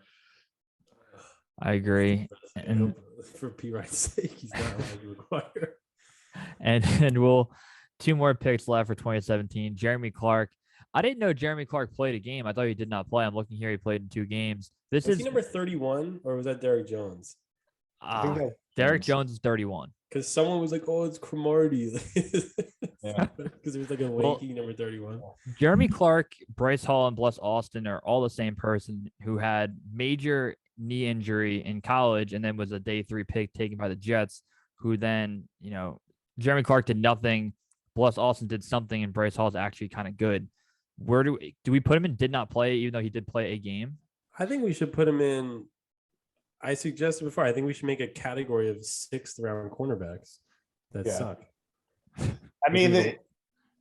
I agree. And for P. Wright's sake, he's not Elijah McGuire. And we'll 2 more picks left for 2017. Jeremy Clark. I didn't know Jeremy Clark played a game. I thought he did not play. I'm looking here. He played in 2 games. Was he number 31 or was that Derek Jones? Derek Jones is 31. Because someone was like, "Oh, it's Cromartie." Yeah, because there was like a lanky number 31. Jeremy Clark, Bryce Hall, and Bless Austin are all the same person who had major knee injury in college and then was a day 3 pick taken by the Jets. Who then, Jeremy Clark did nothing. Bless Austin did something, and Bryce Hall is actually kind of good. Where do we put him in? Did not play, even though he did play a game. I think we should put him in. I suggested before, I think we should make a category of 6th round cornerbacks that suck. I mean,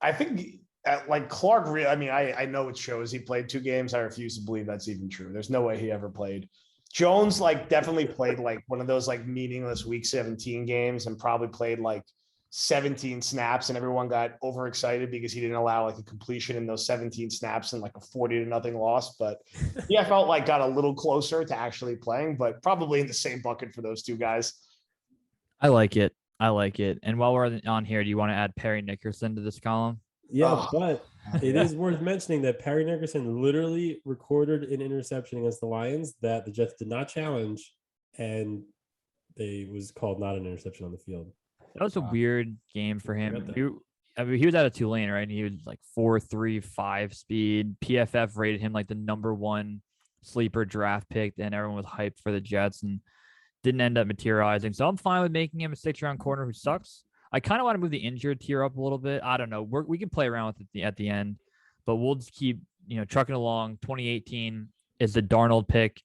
I think like Clark, I know it shows he played 2 games. I refuse to believe that's even true. There's no way he ever played. Jones, like, definitely played like one of those like meaningless week 17 games and probably played like 17 snaps, and everyone got overexcited because he didn't allow like a completion in those 17 snaps and like a 40-0 loss. But I felt like got a little closer to actually playing, but probably in the same bucket for those 2 guys. I like it. And while we're on here, do you want to add Perry Nickerson to this column? Yeah, but it is worth mentioning that Perry Nickerson literally recorded an interception against the Lions that the Jets did not challenge, and they was called not an interception on the field. That was a weird game for him. I mean, he was out of Tulane, right? And he was like 4.35 speed. PFF rated him like the #1 sleeper draft pick, and everyone was hyped for the Jets and didn't end up materializing. So I'm fine with making him a 6th-round corner who sucks. I kind of want to move the injured tier up a little bit. I don't know. We can play around with it at the end, but we'll just keep trucking along. 2018 is the Darnold pick.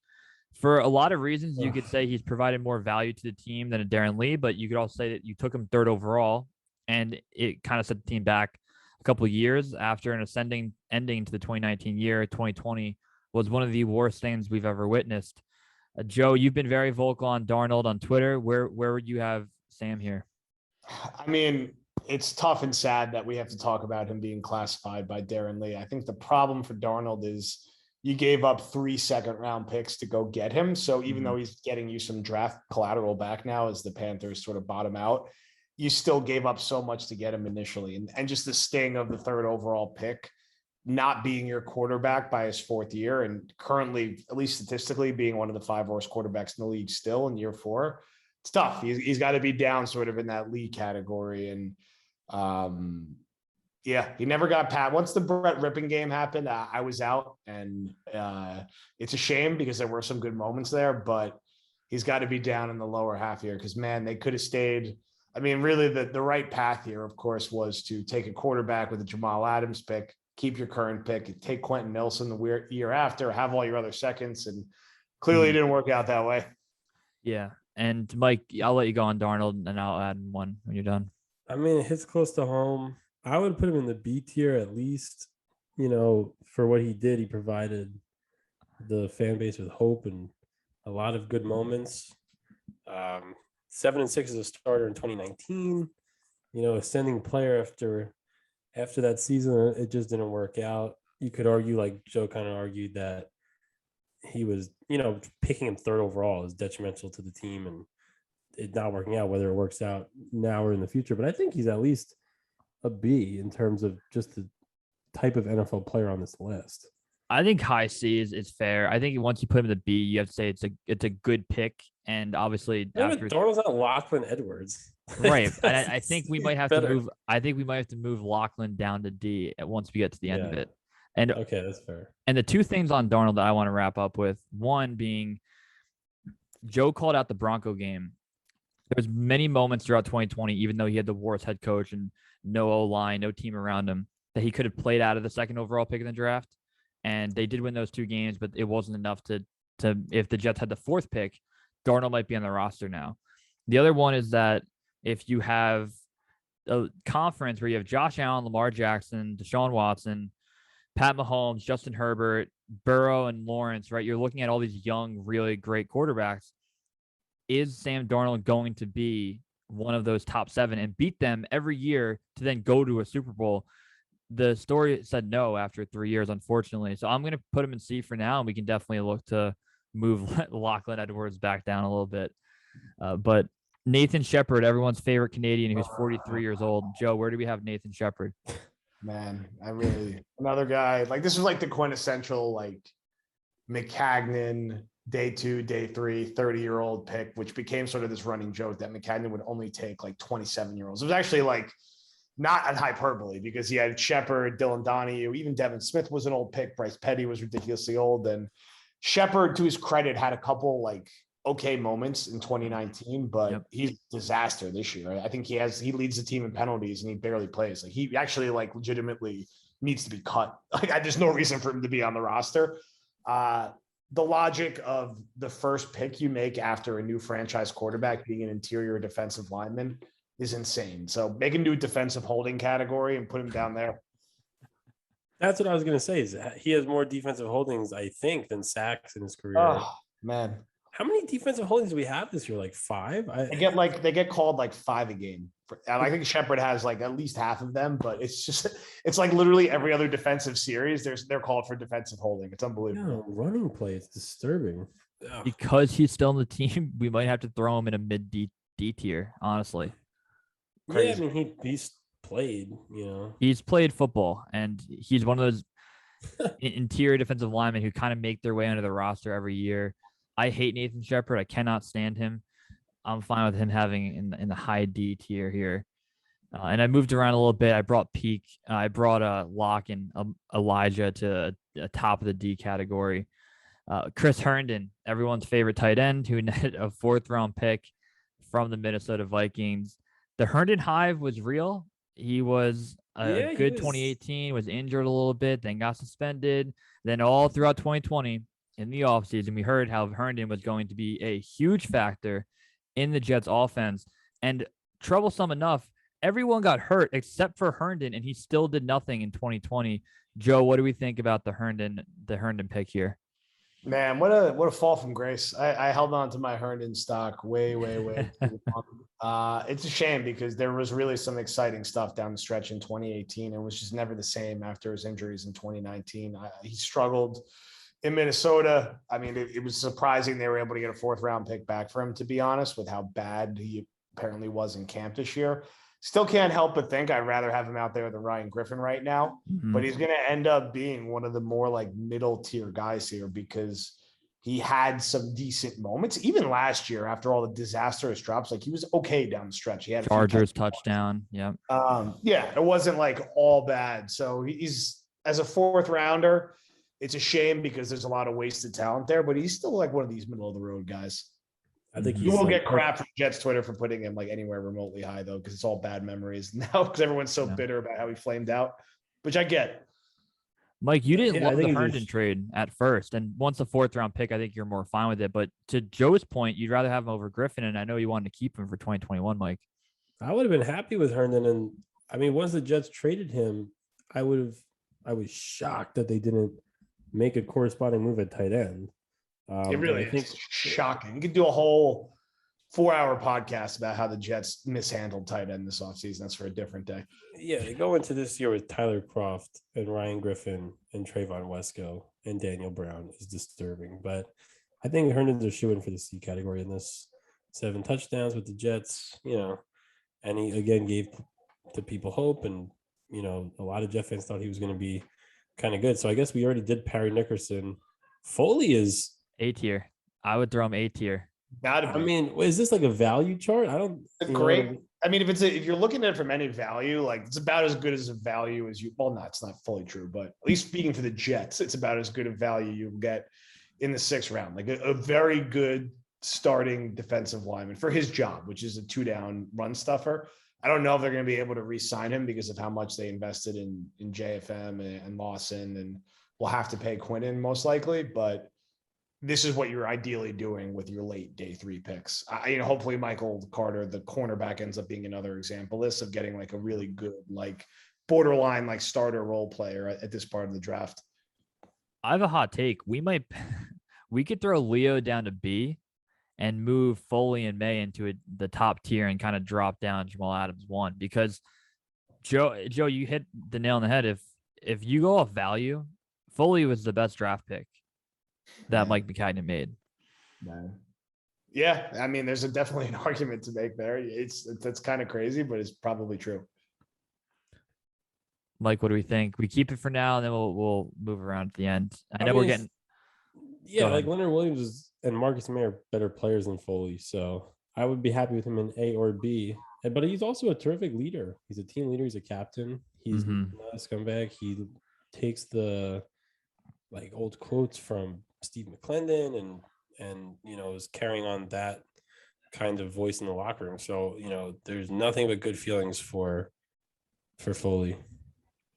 For a lot of reasons, you could say he's provided more value to the team than a Darren Lee, but you could also say that you took him 3rd overall, and it kind of set the team back a couple of years after an ascending ending to the 2019 year. 2020 was one of the worst things we've ever witnessed. Joe, you've been very vocal on Darnold on Twitter. Where would you have Sam here? I mean, it's tough and sad that we have to talk about him being classified by Darren Lee. I think the problem for Darnold is you gave up 3 second-round picks to go get him. So even though he's getting you some draft collateral back now as the Panthers sort of bottom out, you still gave up so much to get him initially. And just the sting of the 3rd overall pick not being your quarterback by his 4th year, and currently, at least statistically, being one of the 5 worst quarterbacks in the league still in year 4. It's tough. He's got to be down sort of in that league category. And yeah, he never got pat. Once the Brett Rippon game happened, I was out, and it's a shame because there were some good moments there, but he's got to be down in the lower half here because, man, they could have stayed. I mean, really the right path here, of course, was to take a quarterback with a Jamal Adams pick, keep your current pick, take Quentin Nelson the year after, have all your other seconds, and clearly it didn't work out that way. Yeah, and Mike, I'll let you go on Darnold, and I'll add one when you're done. I mean, it hits close to home. I would put him in the B tier at least, for what he did. He provided the fan base with hope and a lot of good moments. 7-6 as a starter in 2019, ascending player after that season, it just didn't work out. You could argue, like Joe kind of argued, that he was, picking him 3rd overall is detrimental to the team and it not working out, whether it works out now or in the future. But I think he's at least a B in terms of just the type of NFL player on this list. I think high C is fair. I think once you put him in the B, you have to say it's a good pick. And obviously, Darnold's not Lachlan Edwards, right? And I think we might have to move. I think we might have to move Lachlan down to D once we get to the end of it. And okay, that's fair. And the 2 things on Darnold that I want to wrap up with, one being Joe called out the Bronco game. There's many moments throughout 2020, even though he had the worst head coach and no O-line, no team around him, that he could have played out of the 2nd overall pick in the draft. And they did win those 2 games, but it wasn't enough to if the Jets had the 4th pick, Darnold might be on the roster now. The other one is that if you have a conference where you have Josh Allen, Lamar Jackson, Deshaun Watson, Pat Mahomes, Justin Herbert, Burrow, and Lawrence, right? You're looking at all these young, really great quarterbacks. Is Sam Darnold going to be one of those top 7 and beat them every year to then go to a Super Bowl? The story said no after 3 years, unfortunately. So I'm going to put him in C for now, and we can definitely look to move Lachlan Edwards back down a little bit. But Nathan Shepard, everyone's favorite Canadian, who's 43 years old. Joe, where do we have Nathan Shepard? Man, another guy, like this was like the quintessential, like Maccagnan, day 2, day 3, 30-year-old pick, which became sort of this running joke that Maccagnan would only take like 27-year-olds. It was actually like not an hyperbole because he had Shepard, Dylan Donahue, even Devin Smith was an old pick. Bryce Petty was ridiculously old. And Shepard, to his credit, had a couple like okay moments in 2019, but he's a disaster this year. I think he leads the team in penalties and he barely plays. Like he actually like legitimately needs to be cut. Like there's no reason for him to be on the roster. The logic of the first pick you make after a new franchise quarterback being an interior defensive lineman is insane. So make him do a defensive holding category and put him down there. That's what I was going to say. Is he has more defensive holdings, I think, than sacks in his career. Oh, man. How many defensive holdings do we have this year? Like 5? They get called like 5 a game. And I think Shepard has like at least half of them, but it's like literally every other defensive series. They're called for defensive holding. It's unbelievable. Yeah, running play. It's disturbing. Because he's still in the team, we might have to throw him in a mid D tier, honestly. Crazy. Yeah, I mean, he's played, He's played football, and he's one of those interior defensive linemen who kind of make their way under the roster every year. I hate Nathan Shepard. I cannot stand him. I'm fine with him having in the high D tier here. And I moved around a little bit. I brought Peak. I brought Locke and Elijah to a top of the D category. Chris Herndon, everyone's favorite tight end, who netted a 4th-round pick from the Minnesota Vikings. The Herndon hive was real. He was a good 2018, was injured a little bit, then got suspended. Then all throughout 2020 in the offseason, we heard how Herndon was going to be a huge factor in the Jets offense. And troublesome enough, everyone got hurt except for Herndon, and he still did nothing in 2020. Joe, what do we think about the Herndon pick here? Man, what a fall from grace. I held on to my Herndon stock way too long. It's a shame because there was really some exciting stuff down the stretch in 2018 and was just never the same after his injuries in 2019. He struggled in Minnesota. I mean, it was surprising they were able to get a 4th-round pick back for him, to be honest, with how bad he apparently was in camp this year. Still can't help but think I'd rather have him out there than Ryan Griffin right now, but he's going to end up being one of the more like middle tier guys here because he had some decent moments. Even last year, after all the disastrous drops, like he was okay down the stretch. He had a Chargers touchdown. Yeah. It wasn't like all bad. So he's, as a 4th rounder, it's a shame because there's a lot of wasted talent there, but he's still like one of these middle of the road guys. I think you will get crap from Jets Twitter for putting him like anywhere remotely high though, because it's all bad memories now because everyone's so bitter about how he flamed out, which I get. Mike, you didn't love the Herndon trade at first, and once a 4th-round pick, I think you're more fine with it. But to Joe's point, you'd rather have him over Griffin, and I know you wanted to keep him for 2021, Mike. I would have been happy with Herndon, and I mean, once the Jets traded him, I was shocked that they didn't make a corresponding move at tight end. It really is shocking. You could do a whole 4-hour podcast about how the Jets mishandled tight end this offseason. That's for a different day. Yeah, they go into this year with Tyler Kroft and Ryan Griffin and Trayvon Wesco and Daniel Brown is disturbing. But I think Herndon's are shooing for the C category in this. 7 touchdowns with the Jets, and he again gave the people hope. And, a lot of Jet fans thought he was going to be kind of good. So I guess we already did Perry Nickerson. Foley is A tier. I would throw him A tier. I mean, is this like a value chart? I don't. Great. I mean, if you're looking at it from any value, like it's about as good as a value as you. Well, no, it's not fully true, but at least speaking for the Jets, it's about as good a value you get in the 6th round. Like a very good starting defensive lineman for his job, which is a 2-down run stuffer. I don't know if they're going to be able to re-sign him because of how much they invested in JFM and Lawson, and we'll have to pay Quinnen most likely, but this is what you're ideally doing with your late day 3 picks. Hopefully Michael Carter, the cornerback, ends up being another example of getting like a really good, like borderline, like starter role player at this part of the draft. I have a hot take. We could throw Leo down to B and move Foley and May into the top tier and kind of drop down Jamal Adams 1, because Joe, you hit the nail on the head. If you go off value, Foley was the best draft pick that Mike Maccagnan made. Yeah, I mean, there's definitely an argument to make there. That's kind of crazy, but it's probably true. Mike, what do we think? We keep it for now, and then we'll move around at the end. I know we're getting. Yeah, like Leonard Williams and Marcus May are better players than Foley, so I would be happy with him in A or B. But he's also a terrific leader. He's a team leader. He's a captain. He's not a scumbag. He takes the old quotes from Steve McClendon and is carrying on that kind of voice in the locker room. So, there's nothing but good feelings for Foley.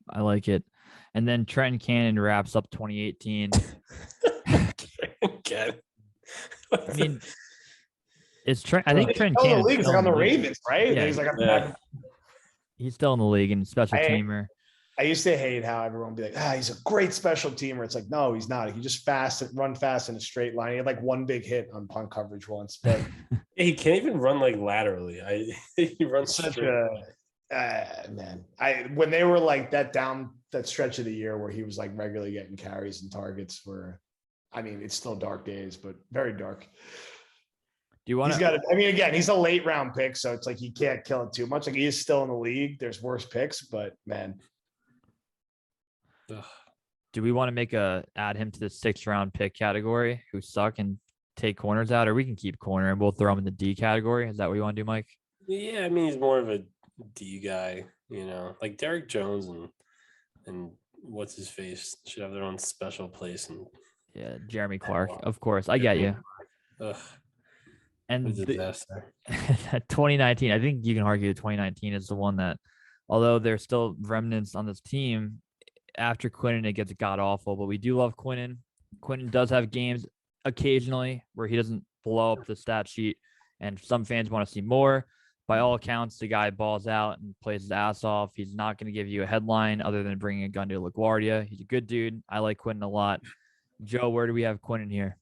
I like it. And then Trenton Cannon wraps up 2018. I mean, it's Trent. I think Trenton Cannon. He's on the Ravens, right? Yeah, he's still in the league and special teamer. I used to hate how everyone would be like, he's a great special teamer. It's like, no, he's not. He just run fast in a straight line. He had like 1 big hit on punt coverage once, but he can't even run like laterally. He runs such man. When they were like that stretch of the year where he was like regularly getting carries and targets it's still dark days, but very dark. Do you want again, he's a late round pick, so it's like he can't kill it too much. Like he is still in the league. There's worse picks, but man. Do we want to add him to the 6th round pick category who suck and take corners out, or we can keep corner and we'll throw him in the D category? Is that what you want to do, Mike? Yeah, I mean, he's more of a D guy, like Derek Jones and what's his face should have their own special place. And Yeah, Jeremy Clark, of course. I get you. ugh, what a And disaster. 2019, I think you can argue that 2019 is the one that, although there's still remnants on this team, after Quinnen, it gets god awful. But we do love Quinnen. Quinnen does have games occasionally where he doesn't blow up the stat sheet, and some fans want to see more. By all accounts, the guy balls out and plays his ass off. He's not going to give you a headline other than bringing a gun to LaGuardia. He's a good dude. I like Quinnen a lot. Joe, where do we have Quinnen here?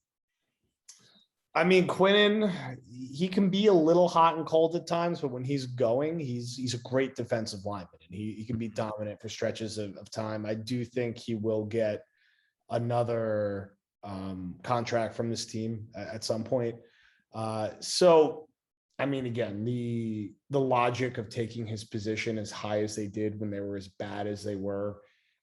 I mean, Quinnen, he can be a little hot and cold at times, but when he's going, he's a great defensive lineman, and he can be dominant for stretches of time. I do think he will get another contract from this team at some point. So, I mean, again, the logic of taking his position as high as they did when they were as bad as they were.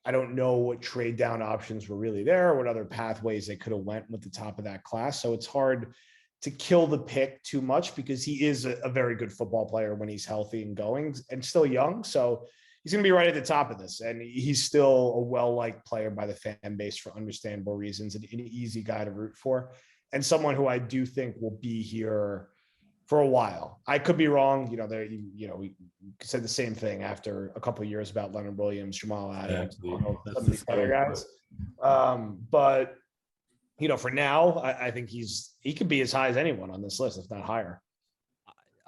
I don't know what trade down options were really there, what other pathways they could have went with the top of that class. So it's hard to kill the pick too much because he is a very good football player when he's healthy and going and still young. So he's going to be right at the top of this. And he's still a well-liked player by the fan base for understandable reasons, and an easy guy to root for, and someone who I do think will be here for a while. I could be wrong. We said the same thing after a couple of years about Leonard Williams, Jamal Adams, some of these other guys. But for now, I think he could be as high as anyone on this list, if not higher.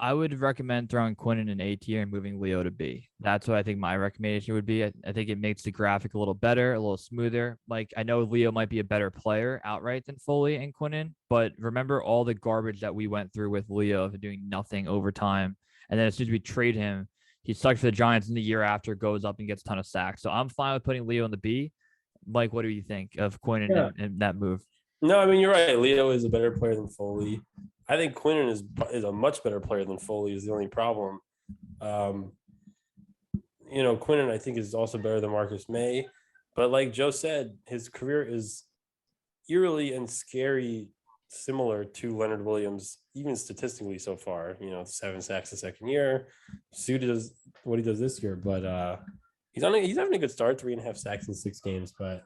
I would recommend throwing Quinnen in A tier and moving Leo to B. That's what I think my recommendation would be. I think it makes the graphic a little better, a little smoother. Like, I know Leo might be a better player outright than Foley and Quinnen, but remember all the garbage that we went through with Leo of doing nothing over time. And then as soon as we trade him, he sucks for the Giants, and the year after goes up and gets a ton of sacks. So I'm fine with putting Leo in the B. Mike, what do you think of Quinnen and that move? No, I mean, you're right. Leo is a better player than Foley. I think Quinnen is a much better player than Foley is the only problem. Quinnen, I think, is also better than Marcus May. But like Joe said, his career is eerily and scary similar to Leonard Williams, even statistically so far. 7 sacks the second year. Sue does what he does this year, but he's having a good start, 3.5 sacks in 6 games. But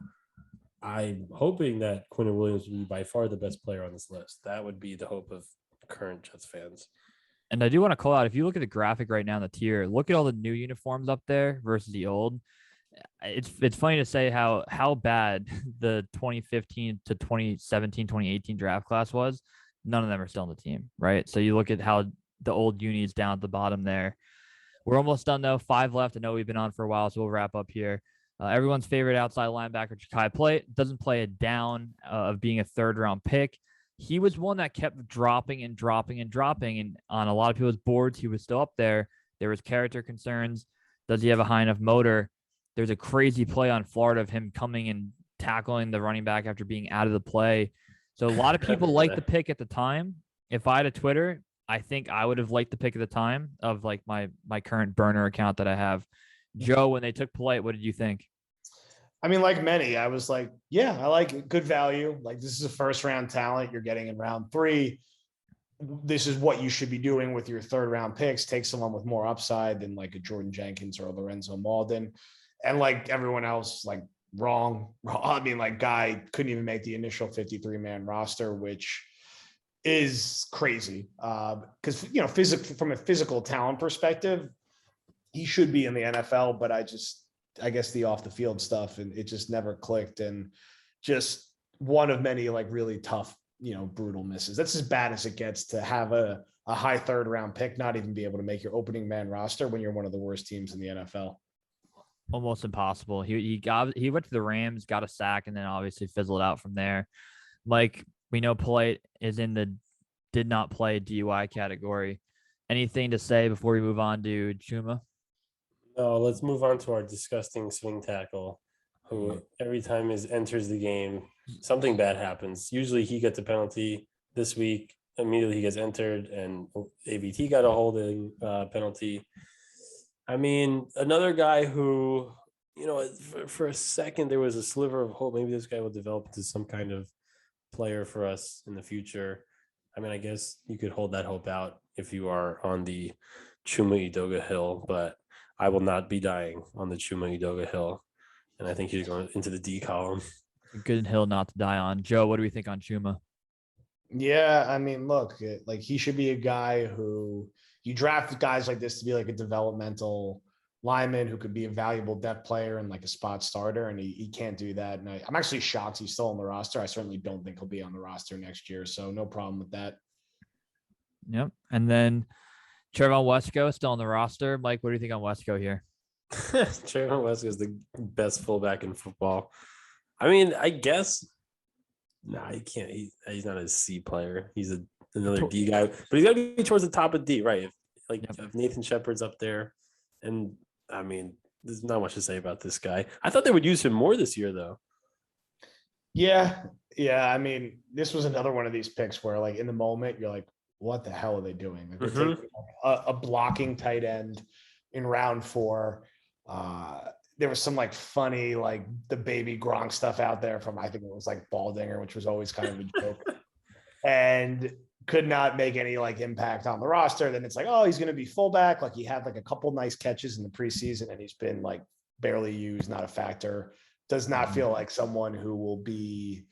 I'm hoping that Quinnen Williams will be by far the best player on this list. That would be the hope of current Jets fans. And I do want to call out, if you look at the graphic right now in the tier, look at all the new uniforms up there versus the old. It's funny to say how bad the 2015 to 2017, 2018 draft class was. None of them are still on the team, right? So you look at how the old unis down at the bottom there. We're almost done, though. 5 left. I know we've been on for a while, so we'll wrap up here. Everyone's favorite outside linebacker, Ja'Kai doesn't play it down of being a 3rd-round pick. He was one that kept dropping and dropping and dropping. And on a lot of people's boards, he was still up there. There was character concerns. Does he have a high enough motor? There's a crazy play on Florida of him coming and tackling the running back after being out of the play. So a lot of people liked the pick at the time. If I had a Twitter, I think I would have liked the pick at the time of like my current burner account that I have. Joe, when they took Polite, what did you think? I mean, like many, I was like, yeah, I like it. Good value. Like, this is a 1st-round talent you're getting in round 3. This is what you should be doing with your 3rd-round picks. Take someone with more upside than like a Jordan Jenkins or a Lorenzo Malden. And like everyone else, like wrong. I mean, like, guy couldn't even make the initial 53-man roster, which is crazy. Because, from a physical talent perspective, he should be in the NFL, but I guess the off the field stuff, and it just never clicked, and just one of many like really tough, brutal misses. That's as bad as it gets to have a high 3rd-round pick, not even be able to make your opening man roster when you're one of the worst teams in the NFL. Almost impossible. He went to the Rams, got a sack, and then obviously fizzled out from there. Mike, we know Polite is in the did not play DUI category. Anything to say before we move on to Chuma? No, let's move on to our disgusting swing tackle, who every time he enters the game, something bad happens. Usually he gets a penalty. This week, immediately he gets entered, and AVT got a holding penalty. I mean, another guy who, for a second there was a sliver of hope. Maybe this guy will develop into some kind of player for us in the future. I mean, I guess you could hold that hope out if you are on the Chuma Edoga Hill, but I will not be dying on the Chuma Edoga Hill. And I think he's going into the D column. A good hill not to die on. Joe, what do we think on Chuma? Yeah, I mean, look, like he should be a guy who you draft guys like this to be like a developmental lineman who could be a valuable depth player and like a spot starter, and he can't do that. And I'm actually shocked he's still on the roster. I certainly don't think he'll be on the roster next year, so no problem with that. Yep. And then Trevon Wesco still on the roster. Mike, what do you think on Wesco here? Trevon Wesco is the best fullback in football. I mean, I guess. Nah, he can't. He's not a C player. He's another D guy, but he's got to be towards the top of D, right? If Nathan Shepard's up there, and I mean, there's not much to say about this guy. I thought they would use him more this year, though. Yeah. I mean, this was another one of these picks where, like, in the moment, you're like, what the hell are they doing? Like, they're taking a blocking tight end in round 4. There was some like funny, like the baby Gronk stuff out there from, I think it was like Baldinger, which was always kind of a joke, and could not make any like impact on the roster. Then it's like, oh, he's going to be fullback. Like he had like a couple nice catches in the preseason and he's been like barely used, not a factor. Does not feel like someone who will be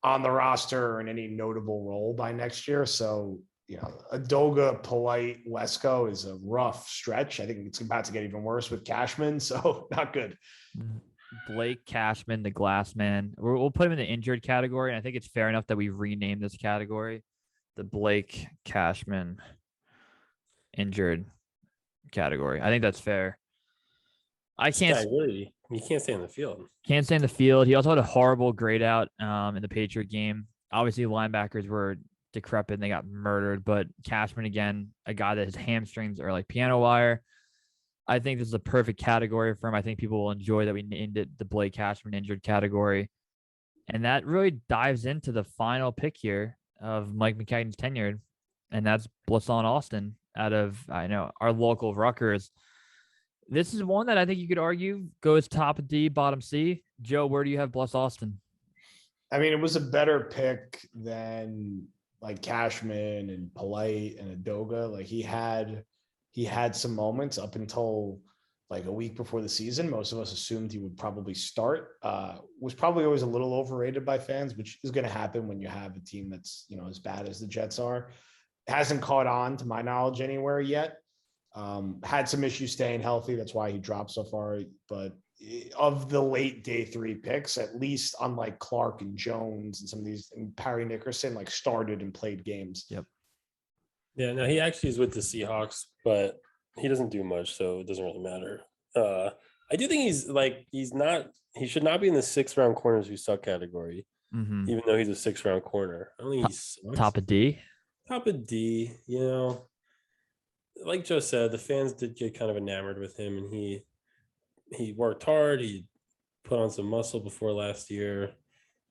on the roster or in any notable role by next year. So, you know, Adoga, Polite, Wesco is a rough stretch. I think it's about to get even worse with Cashman, so not good. Blake Cashman, the glass man. We'll put him in the injured category, and I think it's fair enough that we rename this category the Blake Cashman injured category. I think that's fair. I can't really. You can't stay in the field. Can't stay in the field. He also had a horrible grade out in the Patriot game. Obviously, linebackers were decrepit and they got murdered, but Cashman, again, a guy that his hamstrings are like piano wire. I think this is a perfect category for him. I think people will enjoy that we named it the Blake Cashman injured category. And that really dives into the final pick here of Mike Maccagnan's tenure, and that's Blasson Austin out of, I know, our local Rutgers. This is one that I think you could argue goes top of D, bottom C. Joe, where do you have Bless Austin? I mean, it was a better pick than like Cashman and Polite and Adoga. Like he had some moments up until like a week before the season. Most of us assumed he would probably start. Was probably always a little overrated by fans, which is going to happen when you have a team that's, you know, as bad as the Jets are. Hasn't caught on to my knowledge anywhere yet. Had some issues staying healthy. That's why he dropped so far. But of the late day 3 picks, at least unlike Clark and Jones and some of these, and Parry Nickerson, like started and played games. Yep. Yeah, no, he actually is with the Seahawks, but he doesn't do much, so it doesn't really matter. I do think he should not be in the 6th round corners who suck category, even though he's a 6th round corner. I don't think he's top of D. Top of D, you know. Like Joe said, the fans did get kind of enamored with him, and he worked hard. He put on some muscle before last year.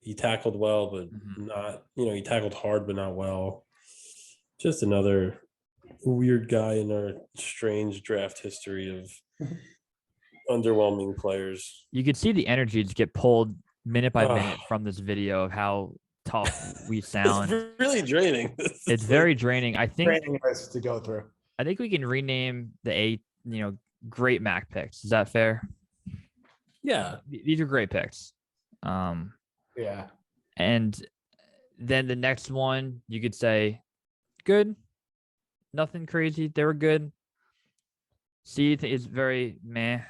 He tackled well, but not, you know, he tackled hard, but not well. Just another weird guy in our strange draft history of underwhelming players. You could see the energy just get pulled minute by minute from this video of how tough we sound. It's really draining. It's very draining. I think Draining list to go through. I think we can rename the great Mac picks. Is that fair? Yeah. These are great picks. Yeah. And then the next one, you could say, good. Nothing crazy. They were good. C is very meh.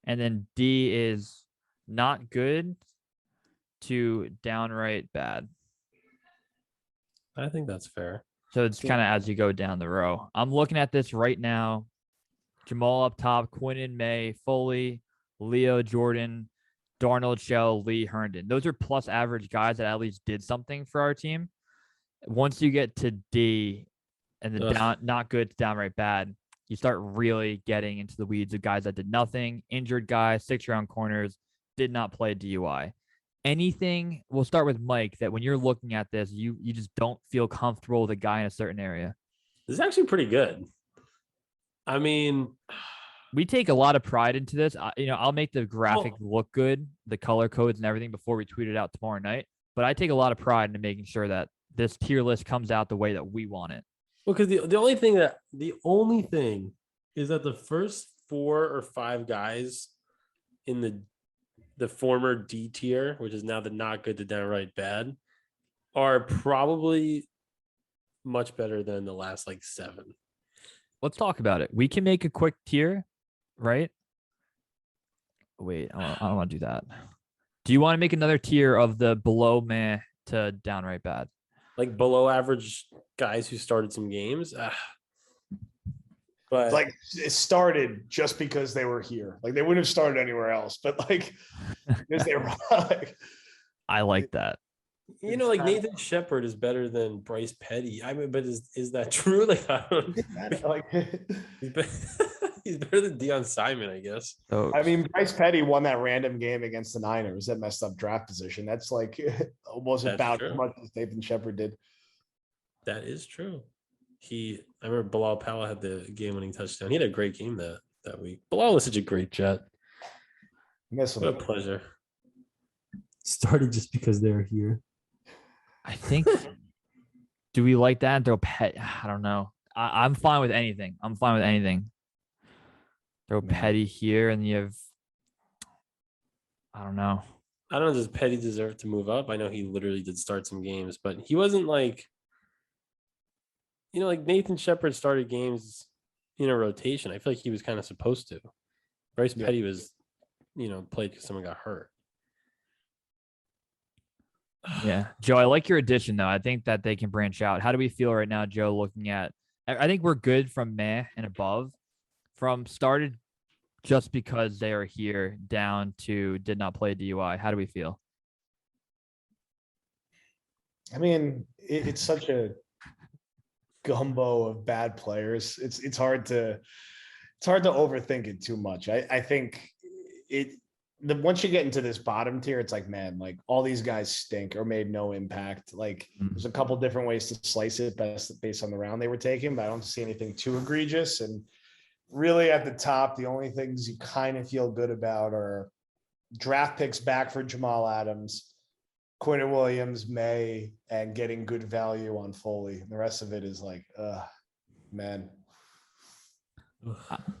And then D is not good to downright bad. I think that's fair. So it's kind of as you go down the row. I'm looking at this right now. Jamal up top, Quinnen, May, Foley, Leo, Jordan, Darnold, Shell, Lee, Herndon. Those are plus average guys that at least did something for our team. Once you get to D and the not good to downright bad, you start really getting into the weeds of guys that did nothing, injured guys, 6th-round corners, did not play DUI. Anything, we'll start with Mike, that when you're looking at this, you just don't feel comfortable with a guy in a certain area. This is actually pretty good. I mean, we take a lot of pride into this. I'll make the graphic look good, the color codes and everything before we tweet it out tomorrow night. But I take a lot of pride in making sure that this tier list comes out the way that we want it. Well, because the only thing is that the first 4 or 5 guys in the former D tier, which is now the not good to downright bad, are probably much better than the last like 7. Let's talk about it. We can make a quick tier, right? Wait, I don't want to do that. Do you want to make another tier of the below meh to downright bad? Like below average guys who started some games. But Like it started just because they were here. Like they wouldn't have started anywhere else, but like because they were like, I like that. like Nathan Shepard is better than Bryce Petty. I mean, but is that true? Like I don't like he's better than Deion Simon, I guess. So I mean, Bryce Petty won that random game against the Niners that messed up draft position. That's like almost That's about true. as much as Nathan Shepard did. That is true. I remember Bilal Powell had the game-winning touchdown. He had a great game that week. Bilal was such a great Jet. Miss him. What a pleasure. Started just because they're here. I think. Do we like that? Throw I don't know. I'm fine with anything. Throw Petty here, and you have. I don't know. I don't know. Does Petty deserve to move up? I know he literally did start some games, but he wasn't like. Like Nathan Shepard started games in a rotation. I feel like he was kind of supposed to. Bryce Petty was, played because someone got hurt. Yeah. Joe, I like your addition, though. I think that they can branch out. How do we feel right now, Joe, looking at I think we're good from meh and above. From started just because they are here down to did not play DUI. How do we feel? I mean, it's such a gumbo of bad players. It's hard to overthink it too much. I think once you get into this bottom tier, it's like, man, like all these guys stink or made no impact. Like there's a couple different ways to slice it based on the round they were taking, but I don't see anything too egregious. And really at the top, the only things you kind of feel good about are draft picks back for Jamal Adams, Quinton Williams, May, and getting good value on Foley. The rest of it is like, man.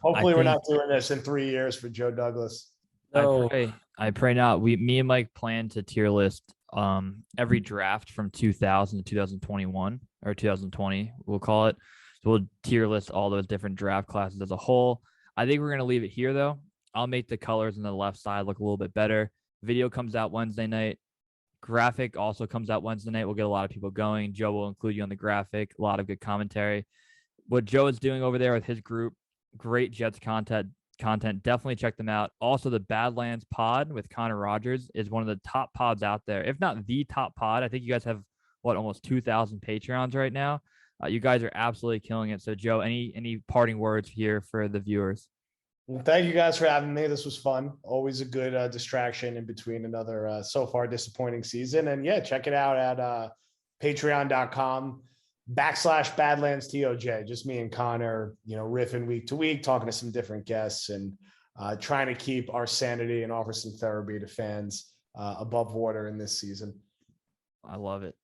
Hopefully we're not doing this in 3 years for Joe Douglas. No. I pray not. Me and Mike plan to tier list every draft from 2000 to 2021 or 2020, we'll call it. So we'll tier list all those different draft classes as a whole. I think we're going to leave it here, though. I'll make the colors on the left side look a little bit better. Video comes out Wednesday night. Graphic also comes out Wednesday night. We'll get a lot of people going. Joe will include you on the graphic. A lot of good commentary. What Joe is doing over there with his group, great Jets content. Definitely check them out. Also, the Badlands pod with Connor Rogers is one of the top pods out there, if not the top pod. I think you guys have almost 2,000 Patreons right now. You guys are absolutely killing it. So, Joe, any parting words here for the viewers? Well, thank you guys for having me. This was fun. Always a good distraction in between another so far disappointing season. And yeah, check it out at patreon.com/Badlands TOJ. Just me and Connor, riffing week to week, talking to some different guests and trying to keep our sanity and offer some therapy to fans above water in this season. I love it.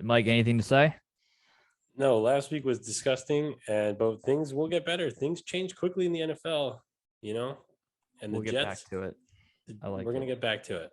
Mike, anything to say? No, last week was disgusting, but things will get better. Things change quickly in the NFL, and we'll the get Jets. Back to it. We're going to get back to it.